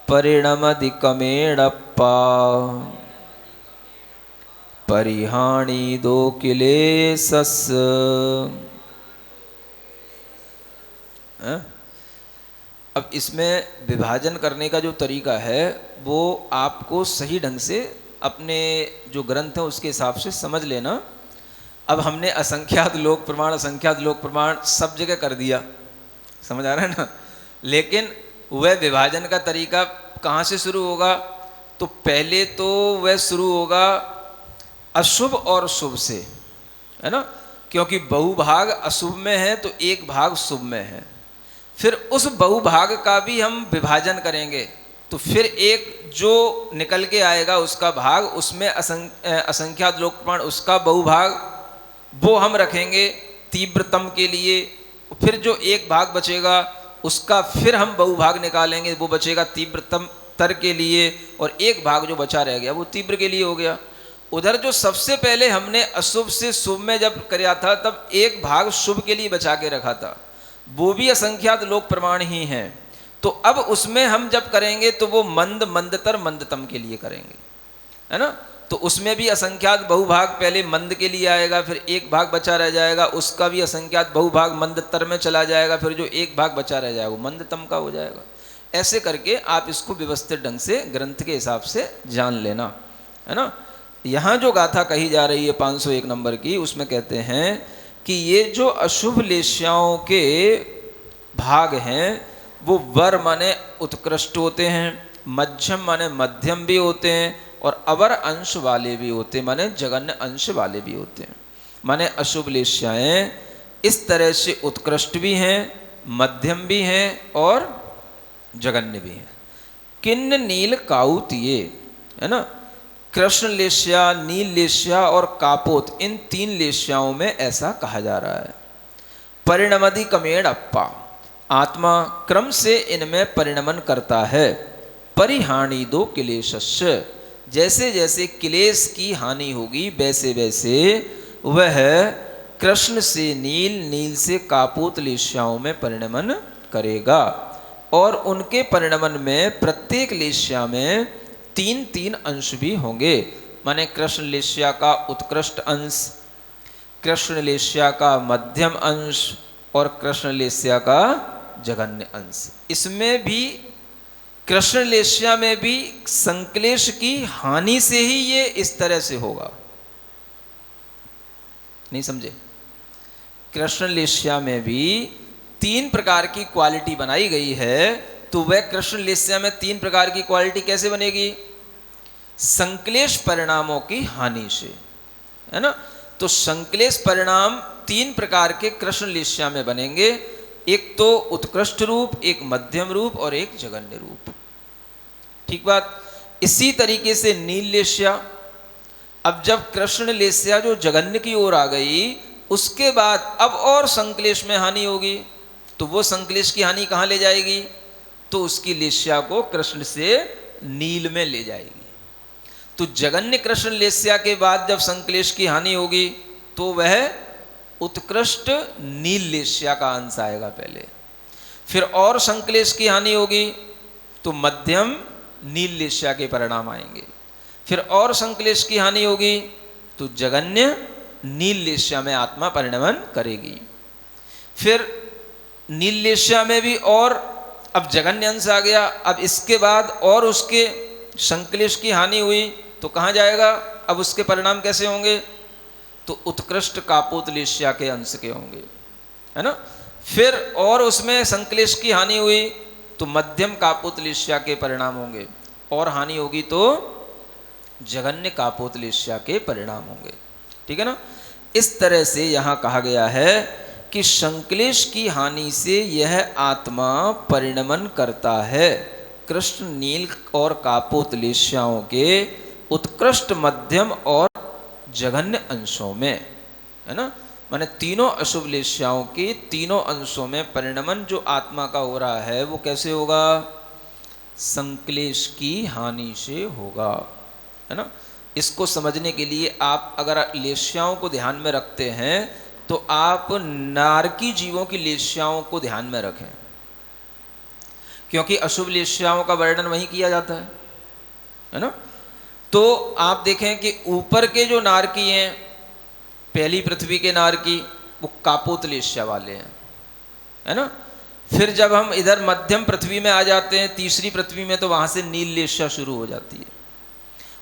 परिणमदिकमेणप्पा परिहाणी दो किलेसस। अब इसमें विभाजन करने का जो तरीका है वो आपको सही ढंग से अपने जो ग्रंथ है उसके हिसाब से समझ लेना। अब हमने असंख्यात लोक प्रमाण असंख्यात लोक प्रमाण सब जगह कर दिया, समझ आ रहा है ना, लेकिन वह विभाजन का तरीका कहाँ से शुरू होगा, तो पहले तो वह शुरू होगा अशुभ और शुभ से, है ना, क्योंकि बहुभाग अशुभ में है तो एक भाग शुभ में है। फिर उस बहुभाग का भी हम विभाजन करेंगे, तो फिर एक जो निकल के आएगा उसका भाग, उसमें असंख्यात लोक प्रमाण उसका बहुभाग वो हम रखेंगे तीव्रतम के लिए। फिर जो एक भाग बचेगा उसका फिर हम बहुभाग निकालेंगे, वो बचेगा तीव्रतम तर के लिए, और एक भाग जो बचा रह गया वो तीव्र के लिए हो गया। उधर जो सबसे पहले हमने अशुभ से शुभ में जब किया था तब एक भाग शुभ के लिए बचा के रखा था, वो भी असंख्यात लोक प्रमाण ही हैं। तो अब उसमें हम जब करेंगे तो वो मंद मंदतर मंदतम के लिए करेंगे, है ना। तो उसमें भी असंख्यात बहुभाग पहले मंद के लिए आएगा, फिर एक भाग बचा रह जाएगा उसका भी असंख्यात बहुभाग मंदतर में चला जाएगा, फिर जो एक भाग बचा रह जाएगा वो मंदतम का हो जाएगा। ऐसे करके आप इसको व्यवस्थित ढंग से ग्रंथ के हिसाब से जान लेना, है ना। यहाँ जो गाथा कही जा रही है 501 नंबर की, उसमें कहते हैं कि ये जो अशुभ लेश्याओं के भाग हैं वो वर माने उत्कृष्ट होते हैं, मध्यम माने मध्यम भी होते हैं, और अवर अंश वाले भी होते हैं, माने जघन्य अंश वाले भी होते हैं। माने अशुभ लेश्याएँ इस तरह से उत्कृष्ट भी हैं, मध्यम भी हैं और जघन्य भी हैं। किन्न नील काउत, ये है ना, कृष्ण लेश्या, नील लेश्या और कापोत, इन तीन लेश्याओं में ऐसा कहा जा रहा है। परिणमदि कमेण अप्पा, आत्मा क्रम से इनमें परिणमन करता है। परिहानि दो क्लेशस्य, जैसे जैसे क्लेश की हानि होगी वैसे वैसे वह कृष्ण से नील, नील से कापोत लेश्याओं में परिणमन करेगा, और उनके परिणमन में प्रत्येक लेश्या में तीन तीन अंश भी होंगे। माने कृष्ण लेश्या का उत्कृष्ट अंश, कृष्ण लेश्या का मध्यम अंश और कृष्ण लेश्या का जघन्य अंश। इसमें भी कृष्ण लेश्या में भी संक्लेश की हानि से ही ये इस तरह से होगा, नहीं समझे। कृष्ण लेश्या में भी तीन प्रकार की क्वालिटी बनाई गई है, तो वह कृष्ण लेश्या में तीन प्रकार की क्वालिटी कैसे बनेगी, संक्लेश परिणामों की हानि से, है ना। तो संक्लेश परिणाम तीन प्रकार के कृष्ण लेश्या में बनेंगे, एक तो उत्कृष्ट रूप, एक मध्यम रूप और एक जघन्य रूप, ठीक बात। इसी तरीके से नील लेश्या, अब जब कृष्ण लेश्या जो जघन्य की ओर आ गई उसके बाद अब और संक्लेश में हानि होगी, तो वो संक्लेश की हानि कहाँ ले जाएगी? तो उसकी लेस्या को कृष्ण से नील में ले जाएगी। तो जगन्य कृष्ण लेस्या के बाद जब संक्लेश की हानि होगी तो वह उत्कृष्ट नील लेस्या का अंश आएगा पहले, फिर और संक्लेश की हानि होगी तो मध्यम नील लेस्या के परिणाम आएंगे, फिर और संक्लेश की हानि होगी तो जगन्य नील लेस्या में आत्मा परिणमन करेगी। फिर नील लेस्या में भी और अब जगन्य अंश आ गया, अब इसके बाद और उसके संक्लेश की हानि हुई तो कहाँ जाएगा? अब उसके परिणाम कैसे होंगे? तो उत्कृष्ट कापोत लेस्या के अंश के होंगे, है ना। फिर और उसमें संक्लेश की हानि हुई तो मध्यम कापोत लेस्या के परिणाम होंगे, और हानि होगी तो जगन्य कापोत लेस्या के परिणाम होंगे, ठीक है ना। इस तरह से यहाँ कहा गया है कि संक्लेश की हानि से यह आत्मा परिणमन करता है कृष्ण नील और कापोत लेस्याओं के उत्कृष्ट मध्यम और जघन्य अंशों में, है ना। माने तीनों अशुभ लेस्याओं के तीनों अंशों में परिणमन जो आत्मा का हो रहा है वो कैसे होगा? संक्लेश की हानि से होगा, है ना। इसको समझने के लिए आप अगर लेस्याओं को ध्यान में रखते हैं तो आप नारकी जीवों की लेस्याओं को ध्यान में रखें, क्योंकि अशुभ लेस्याओं का वर्णन वहीं किया जाता है ना। तो आप देखें कि ऊपर के जो नारकी हैं, पहली पृथ्वी के नारकी, वो कापोत लेस्या वाले हैं, है ना। फिर जब हम इधर मध्यम पृथ्वी में आ जाते हैं, तीसरी पृथ्वी में, तो वहां से नील लेस्या शुरू हो जाती है,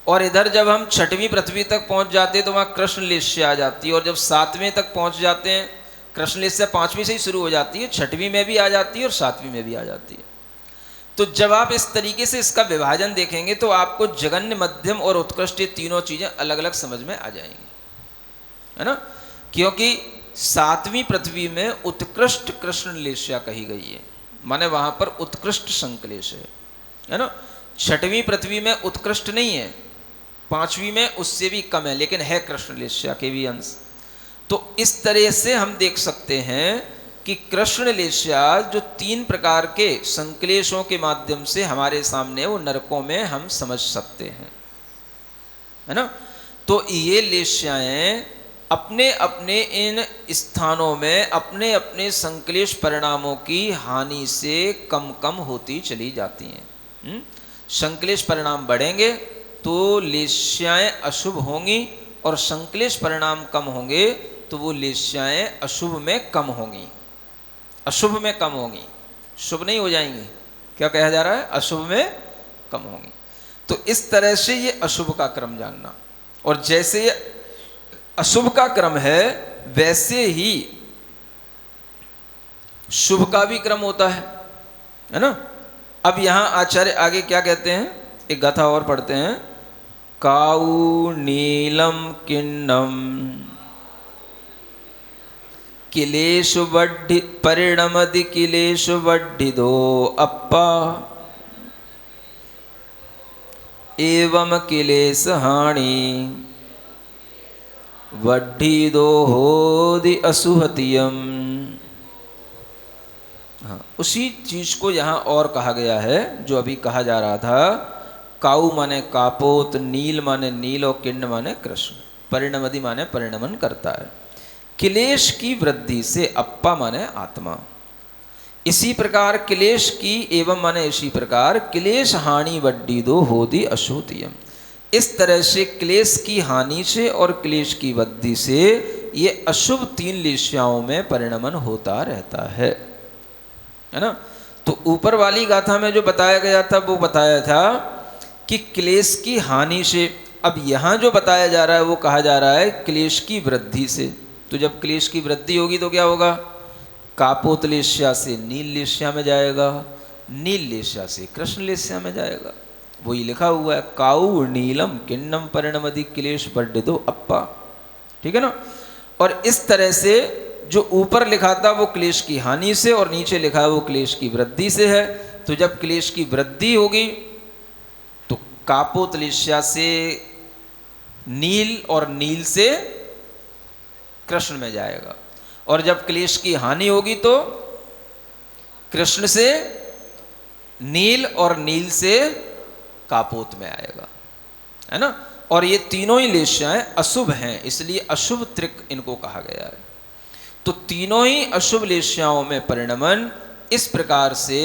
और इधर जब हम छठवीं पृथ्वी तक पहुंच जाते हैं तो वहां कृष्ण लेस्या आ जाती है, और जब सातवें तक पहुंच जाते हैं, कृष्ण लेस्या पांचवीं से ही शुरू हो जाती है, छठवीं में भी आ जाती है और सातवीं में भी आ जाती है। तो जब आप इस तरीके से इसका विभाजन देखेंगे तो आपको जगन्य, मध्यम और उत्कृष्ट, ये तीनों चीजें अलग अलग समझ में आ जाएंगी, है ना। क्योंकि सातवीं पृथ्वी में उत्कृष्ट कृष्ण लेस्या कही गई है, माने वहां पर उत्कृष्ट संक्लेश है ना। छठवीं पृथ्वी में उत्कृष्ट नहीं है, पांचवीं में उससे भी कम है, लेकिन है कृष्ण लेस्या के भी अंश। तो इस तरह से हम देख सकते हैं कि कृष्ण लेस्या जो तीन प्रकार के संक्लेशों के माध्यम से हमारे सामने वो नरकों में हम समझ सकते हैं, है ना। तो ये लेस्याएं अपने अपने इन स्थानों में अपने अपने संक्लेश परिणामों की हानि से कम कम होती चली जाती हैं। संक्लेश परिणाम बढ़ेंगे तो लेस्याएं अशुभ होंगी, और संक्लेश परिणाम कम होंगे तो वो लेस्याएं अशुभ में कम होंगी, अशुभ में कम होंगी, शुभ नहीं हो जाएंगी। क्या कहा जा रहा है? अशुभ में कम होंगी। तो इस तरह से ये अशुभ का क्रम जानना, और जैसे ये अशुभ का क्रम है वैसे ही शुभ का भी क्रम होता है ना। अब यहां आचार्य आगे क्या कहते हैं, एक गाथा और पढ़ते हैं। काऊ नीलम किन्नम किलेश वड्ढि परिणमदि किलेश वड्ढिदो अप्पा एवं किलेश हानि वड्ढिदो होदि असुहतियम। हाँ, उसी चीज को यहाँ और कहा गया है जो अभी कहा जा रहा था। काऊ माने कापोत, नील माने नील, और किन्न माने कृष्ण, परिणमदि माने परिणमन करता है। क्लेश की वृद्धि से अप्पा माने आत्मा, इसी प्रकार क्लेश की एवं माने इसी प्रकार क्लेश हानि वड्ढिदो होदि अशुहतियम। इस तरह से क्लेश की हानि से और क्लेश की वृद्धि से ये अशुभ तीन लेस्याओं में परिणमन होता रहता है ना। तो ऊपर वाली गाथा में जो बताया गया था वो बताया था कि क्लेश की हानि से। अब यहाँ जो बताया जा रहा है वो कहा जा रहा है क्लेश की वृद्धि से। तो जब क्लेश की वृद्धि होगी तो क्या होगा? कापोत लेस्या से नील लेस्या में जाएगा, नील लेस्या से कृष्ण लेस्या में जाएगा। वही लिखा हुआ है, काऊ नीलम किन्नम परिणमदि क्लेश वड्ढिदो अप्पा, ठीक है ना। और इस तरह से जो ऊपर लिखा था वो क्लेश की हानि से, और नीचे लिखा है वो क्लेश की वृद्धि से है। तो जब क्लेश की वृद्धि होगी तो कापोत लेस्या से नील और नील से कृष्ण में जाएगा, और जब क्लेश की हानि होगी तो कृष्ण से नील और नील से कापोत में आएगा, है ना। और ये तीनों ही लेश्याएं अशुभ हैं, इसलिए अशुभ त्रिक इनको कहा गया है। तो तीनों ही अशुभ लेश्याओं में परिणमन इस प्रकार से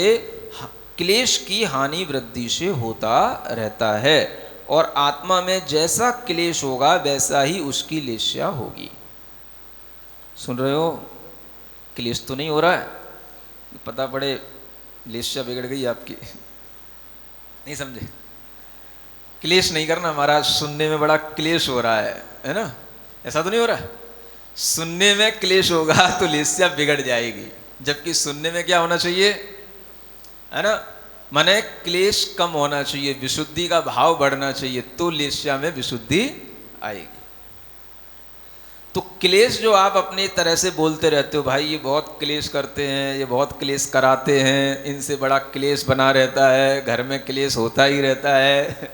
क्लेश की हानि वृद्धि से होता रहता है, और आत्मा में जैसा क्लेश होगा वैसा ही उसकी लेश्या होगी। सुन रहे हो? क्लेश तो नहीं हो रहा है, पता पड़े लेश्या बिगड़ गई आपकी, नहीं समझे? क्लेश नहीं करना महाराज, सुनने में बड़ा क्लेश हो रहा है ना, ऐसा तो नहीं हो रहा है। सुनने में क्लेश होगा तो लेश्या बिगड़ जाएगी, जबकि सुनने में क्या होना चाहिए, है ना, माने क्लेश कम होना चाहिए, विशुद्धि का भाव बढ़ना चाहिए, तो लेश्या में विशुद्धि आएगी। तो क्लेश जो आप अपनी तरह से बोलते रहते हो, भाई ये बहुत क्लेश करते हैं, ये बहुत क्लेश कराते हैं, इनसे बड़ा क्लेश बना रहता है, घर में क्लेश होता ही रहता है,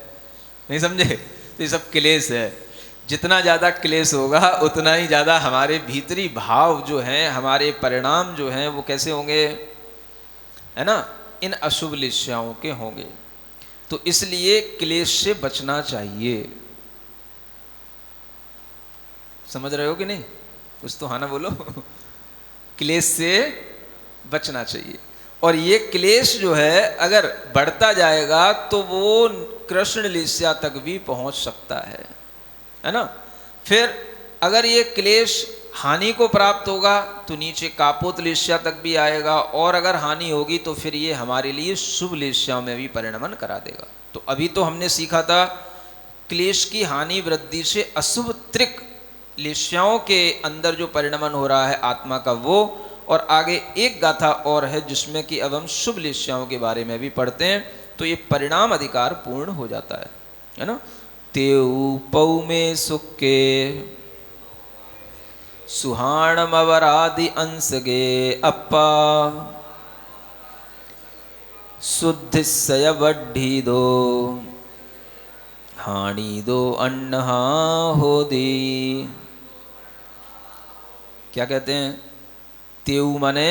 नहीं समझे? तो ये सब क्लेश है। जितना ज़्यादा क्लेश होगा उतना ही ज़्यादा हमारे भीतरी भाव जो हैं, हमारे परिणाम जो हैं वो कैसे होंगे, है ना, इन अशुभ लेश्याओं के होंगे। तो इसलिए क्लेश से बचना चाहिए। समझ रहे हो कि नहीं? कुछ तो हाँ ना बोलो। क्लेश से बचना चाहिए, और ये क्लेश जो है अगर बढ़ता जाएगा तो वो कृष्ण लेश्या तक भी पहुंच सकता है ना। फिर अगर ये क्लेश हानि को प्राप्त होगा तो नीचे कापोत लेश्या तक भी आएगा, और अगर हानि होगी तो फिर ये हमारे लिए शुभ लेश्या में भी परिणमन करा देगा। तो अभी तो हमने सीखा था क्लेश की हानि वृद्धि से अशुभ त्रिक लेश्याओं के अंदर जो परिणमन हो रहा है आत्मा का वो, और आगे एक गाथा और है जिसमें कि अब हम शुभ लेश्याओं के बारे में भी पढ़ते हैं, तो ये परिणाम अधिकार पूर्ण हो जाता है ना। तेऊ पौ में सुख के सुहाणम अवरादि अंश गे अप्पा शुद्ध सय वड्ढी दो हानि दो अन्न हो दी। क्या कहते हैं? तेऊ माने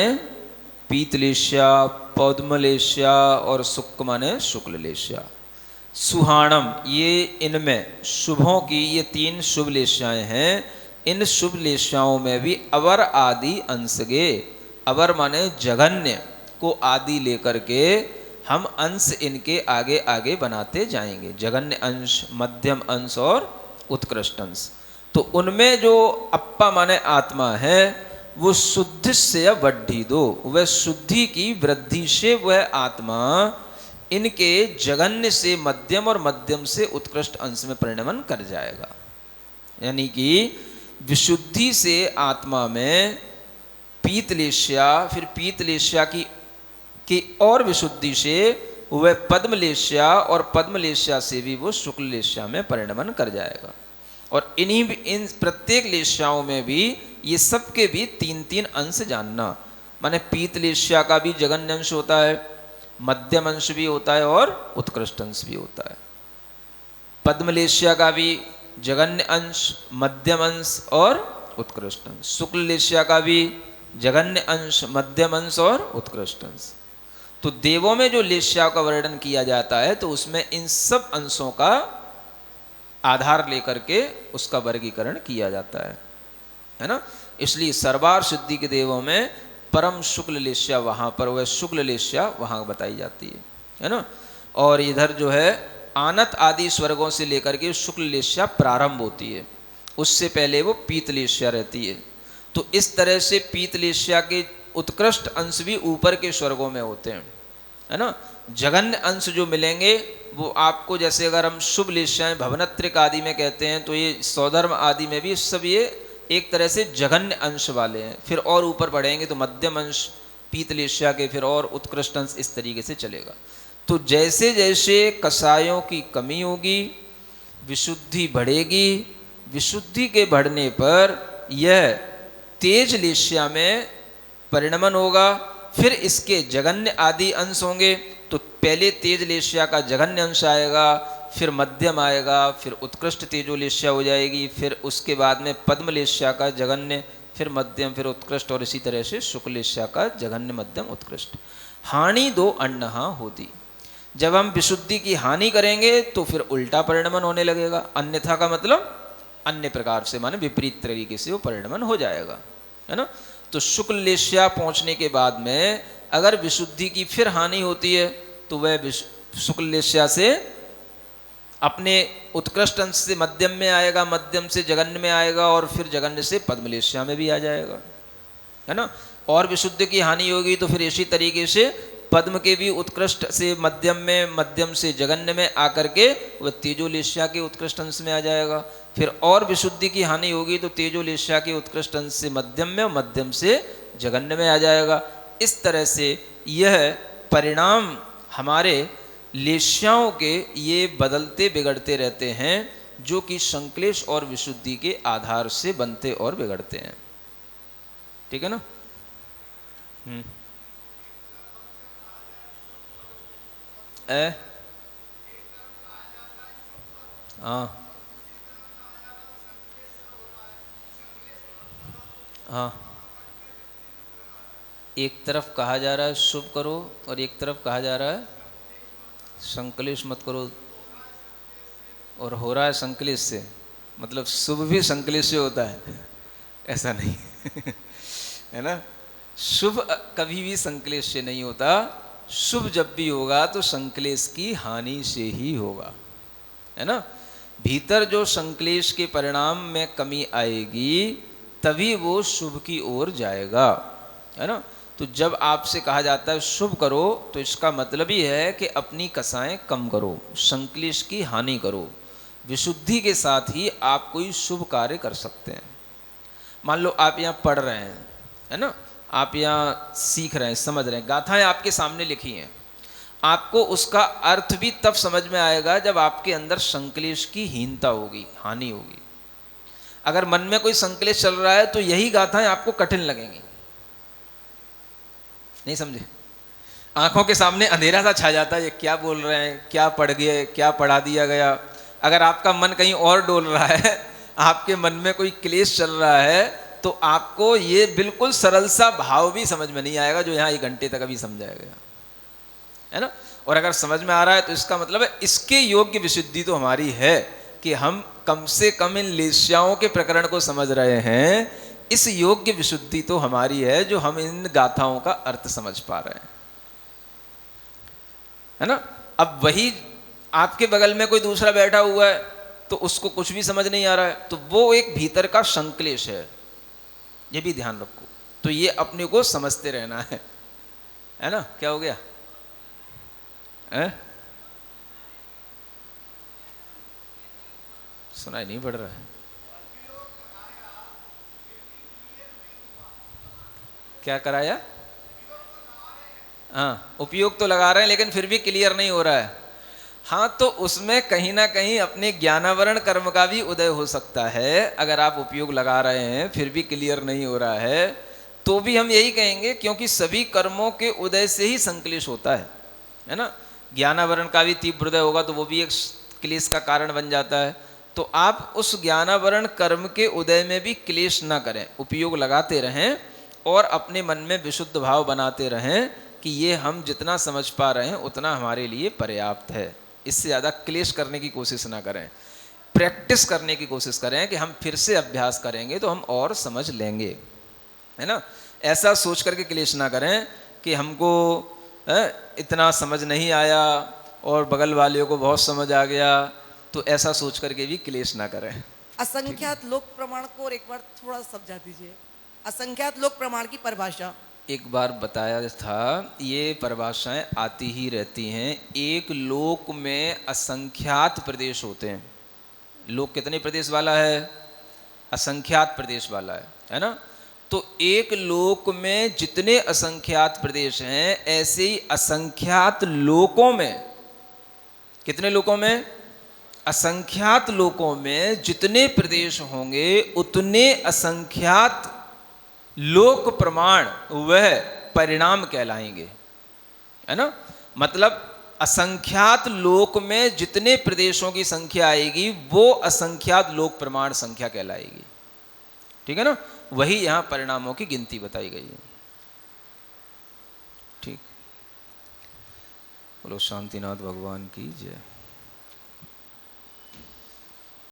पीतलेश्या, पौद्मलेश्या, और शुक्ल माने शुक्ल लेश्या। सुहाणम, ये इनमें शुभों की ये तीन शुभ लेश्याएं हैं। इन शुभ लेश्याओं में भी अवर आदि अंशगे, अवर माने जघन्य को आदि लेकर के हम अंश इनके आगे आगे बनाते जाएंगे, जघन्य अंश, मध्यम अंश और उत्कृष्ट अंश। तो उनमें जो अप्पा माने आत्मा है वो शुद्धि से वड्ढी दो, वह शुद्धि की वृद्धि से वह आत्मा इनके जघन्य से मध्यम और मध्यम से उत्कृष्ट अंश में परिणमन कर जाएगा। यानी कि विशुद्धि से आत्मा में पीतलेश्या, फिर पीतलेश्या की और विशुद्धि से वह पद्मलेश्या, और पद्मलेश्या से भी वो शुक्ल लेश्या में परिणमन कर जाएगा। और इन प्रत्येक लेश्याओं में भी ये सब के भी तीन तीन अंश जानना, माने पीतलेश्या का भी जघन्य अंश होता है, मध्यम अंश भी होता है और उत्कृष्ट अंश भी होता है। पद्मलेश्या का भी जघन्य अंश, मध्यम अंश और उत्कृष्ट अंश। शुक्ल लेश्या का भी जघन्य अंश, मध्यम अंश और उत्कृष्ट अंश। तो देवों में जो लेश्याओं का वर्णन किया जाता है तो उसमें इन सब अंशों का आधार लेकर के उसका वर्गीकरण किया जाता है ना। इसलिए सर्वार सिद्धि के देवों में परम शुक्ल लेश्या वहाँ पर, वह शुक्ल लेश्या वहाँ बताई जाती है ना। और इधर जो है आनत आदि स्वर्गों से लेकर के शुक्ल लेश्या प्रारंभ होती है, उससे पहले वो पीत लेश्या रहती है। तो इस तरह से पीत लेश्या के उत्कृष्ट अंश भी ऊपर के स्वर्गों में होते हैं, है ना। जघन्य अंश जो मिलेंगे वो आपको, जैसे अगर हम शुभ लेश्याएं भवनत्रिक आदि में कहते हैं तो ये सौधर्म आदि में भी सब ये एक तरह से जघन्य अंश वाले हैं। फिर और ऊपर बढ़ेंगे तो मध्यम अंश पीत लेश्या के, फिर और उत्कृष्ट अंश, इस तरीके से चलेगा। तो जैसे जैसे कसायों की कमी होगी विशुद्धि बढ़ेगी, विशुद्धि के बढ़ने पर यह तेज लेश्या में परिणमन होगा। फिर इसके जघन्य आदि अंश होंगे, तो पहले तेज लेश्या का जघन्य अंश आएगा, फिर मध्यम आएगा, फिर उत्कृष्ट तेजोलेश्या हो जाएगी, फिर उसके बाद में पद्मलेश्या का जघन्य, फिर मध्यम, फिर उत्कृष्ट, और इसी तरह से शुक्लेश्या का जघन्य, मध्यम, उत्कृष्ट। हानि दो अन्नहा होती। जब हम विशुद्धि की हानि करेंगे तो फिर उल्टा परिणमन होने लगेगा। अन्यथा का मतलब अन्य प्रकार से, माने विपरीत तरीके से वो परिणमन हो जाएगा, है ना। तो शुक्लेश्या पहुंचने के बाद में अगर विशुद्धि की फिर हानि होती है तो वह शुक्लेश्या से अपने उत्कृष्ट अंश से मध्यम में आएगा, मध्यम से जघन्य में आएगा, और फिर जघन्य से पद्मलेश्या में भी आ जाएगा, है ना। और विशुद्धि की हानि होगी तो फिर इसी तरीके से पद्म के भी उत्कृष्ट से मध्यम में, मध्यम से जघन्य में आकर के वह तेजोलेश्या के उत्कृष्ट अंश में आ जाएगा। फिर और विशुद्धि की हानि होगी तो तेजोलेश्या के उत्कृष्ट अंश से मध्यम में, और मध्यम से जघन्य में आ जाएगा। इस तरह से यह परिणाम हमारे लेश्याओं के ये बदलते बिगड़ते रहते हैं, जो कि संक्लेश और विशुद्धि के आधार से बनते और बिगड़ते हैं। ठीक है ना। हाँ हाँ, एक तरफ कहा जा रहा है शुभ करो और एक तरफ कहा जा रहा है संक्लेश मत करो, और हो रहा है संक्लेश से। मतलब शुभ भी संक्लेश से होता है, ऐसा नहीं है ना। शुभ कभी भी संक्लेश से नहीं होता। शुभ जब भी होगा तो संक्लेश की हानि से ही होगा, है ना। भीतर जो संक्लेश के परिणाम में कमी आएगी तभी वो शुभ की ओर जाएगा, है ना। तो जब आपसे कहा जाता है शुभ करो तो इसका मतलब ही है कि अपनी कसाएं कम करो, संक्लेश की हानि करो। विशुद्धि के साथ ही आप कोई शुभ कार्य कर सकते हैं। मान लो आप यहाँ पढ़ रहे हैं, है ना, आप यहाँ सीख रहे हैं, समझ रहे हैं, गाथाएं आपके सामने लिखी हैं। आपको उसका अर्थ भी तब समझ में आएगा जब आपके अंदर संक्लेश की हीनता होगी, हानि होगी। अगर मन में कोई संक्लेश चल रहा है तो यही गाथाएं आपको कठिन लगेंगी। नहीं समझे। आंखों के सामने अंधेरा सा छा जाता है, ये क्या बोल रहे हैं, क्या पढ़ गए, क्या पढ़ा दिया गया। अगर आपका मन कहीं और डोल रहा है, आपके मन में कोई क्लेश चल रहा है, तो आपको ये बिल्कुल सरल सा भाव भी समझ में नहीं आएगा जो यहाँ 1 घंटे तक अभी समझाया गया, है ना। और अगर समझ में आ रहा है तो इसका मतलब है इसके योग्य विशुद्धि तो हमारी है कि हम कम से कम इन लेश्याओं के प्रकरण को समझ रहे हैं। इस योग्य विशुद्धि तो हमारी है जो हम इन गाथाओं का अर्थ समझ पा रहे हैं, है ना। अब वही आपके बगल में कोई दूसरा बैठा हुआ है तो उसको कुछ भी समझ नहीं आ रहा है, तो वो एक भीतर का संक्लेश है, ये भी ध्यान रखो। तो ये अपने को समझते रहना है ना। क्या हो गया है? सुनाई नहीं पड़ रहा है। क्या कराया? हाँ, उपयोग तो लगा रहे हैं लेकिन फिर भी क्लियर नहीं हो रहा है। हाँ, तो उसमें कहीं ना कहीं अपने ज्ञानावरण कर्म का भी उदय हो सकता है। अगर आप उपयोग लगा रहे हैं फिर भी क्लियर नहीं हो रहा है तो भी हम यही कहेंगे, क्योंकि सभी कर्मों के उदय से ही संक्लेश होता है ना। ज्ञानावरण का भी तीव्र उदय होगा तो वो भी एक क्लेश का कारण बन जाता है। तो आप उस ज्ञानावरण कर्म के उदय में भी क्लेश ना करें, उपयोग लगाते रहें और अपने मन में विशुद्ध भाव बनाते रहें कि ये हम जितना समझ पा रहे हैं उतना हमारे लिए पर्याप्त है। इससे ज़्यादा क्लेश करने की कोशिश ना करें, प्रैक्टिस करने की कोशिश करें कि हम फिर से अभ्यास करेंगे तो हम और समझ लेंगे, है ना। ऐसा सोच करके क्लेश ना करें कि हमको इतना समझ नहीं आया और बगल वाले को बहुत समझ आ गया, तो ऐसा सोच करके भी क्लेश ना करें। असंख्यात लोक प्रमाण को एक बार थोड़ा समझा दीजिए। असंख्यात लोक प्रमाण की परिभाषा एक बार बताया था, ये परिभाषाएं आती ही रहती हैं। एक लोक में असंख्यात प्रदेश होते हैं। लोक कितने प्रदेश वाला है? असंख्यात प्रदेश वाला है ना। तो एक लोक में जितने असंख्यात प्रदेश हैं, ऐसे ही असंख्यात लोकों में, कितने लोकों में? असंख्यात लोकों में जितने प्रदेश होंगे उतने असंख्यात लोक प्रमाण वह परिणाम कहलाएंगे, है ना। मतलब असंख्यात लोक में जितने प्रदेशों की संख्या आएगी वो असंख्यात लोक प्रमाण संख्या कहलाएगी। ठीक है ना, वही यहां परिणामों की गिनती बताई गई है। ठीक, बोलो शांतिनाथ भगवान की जय।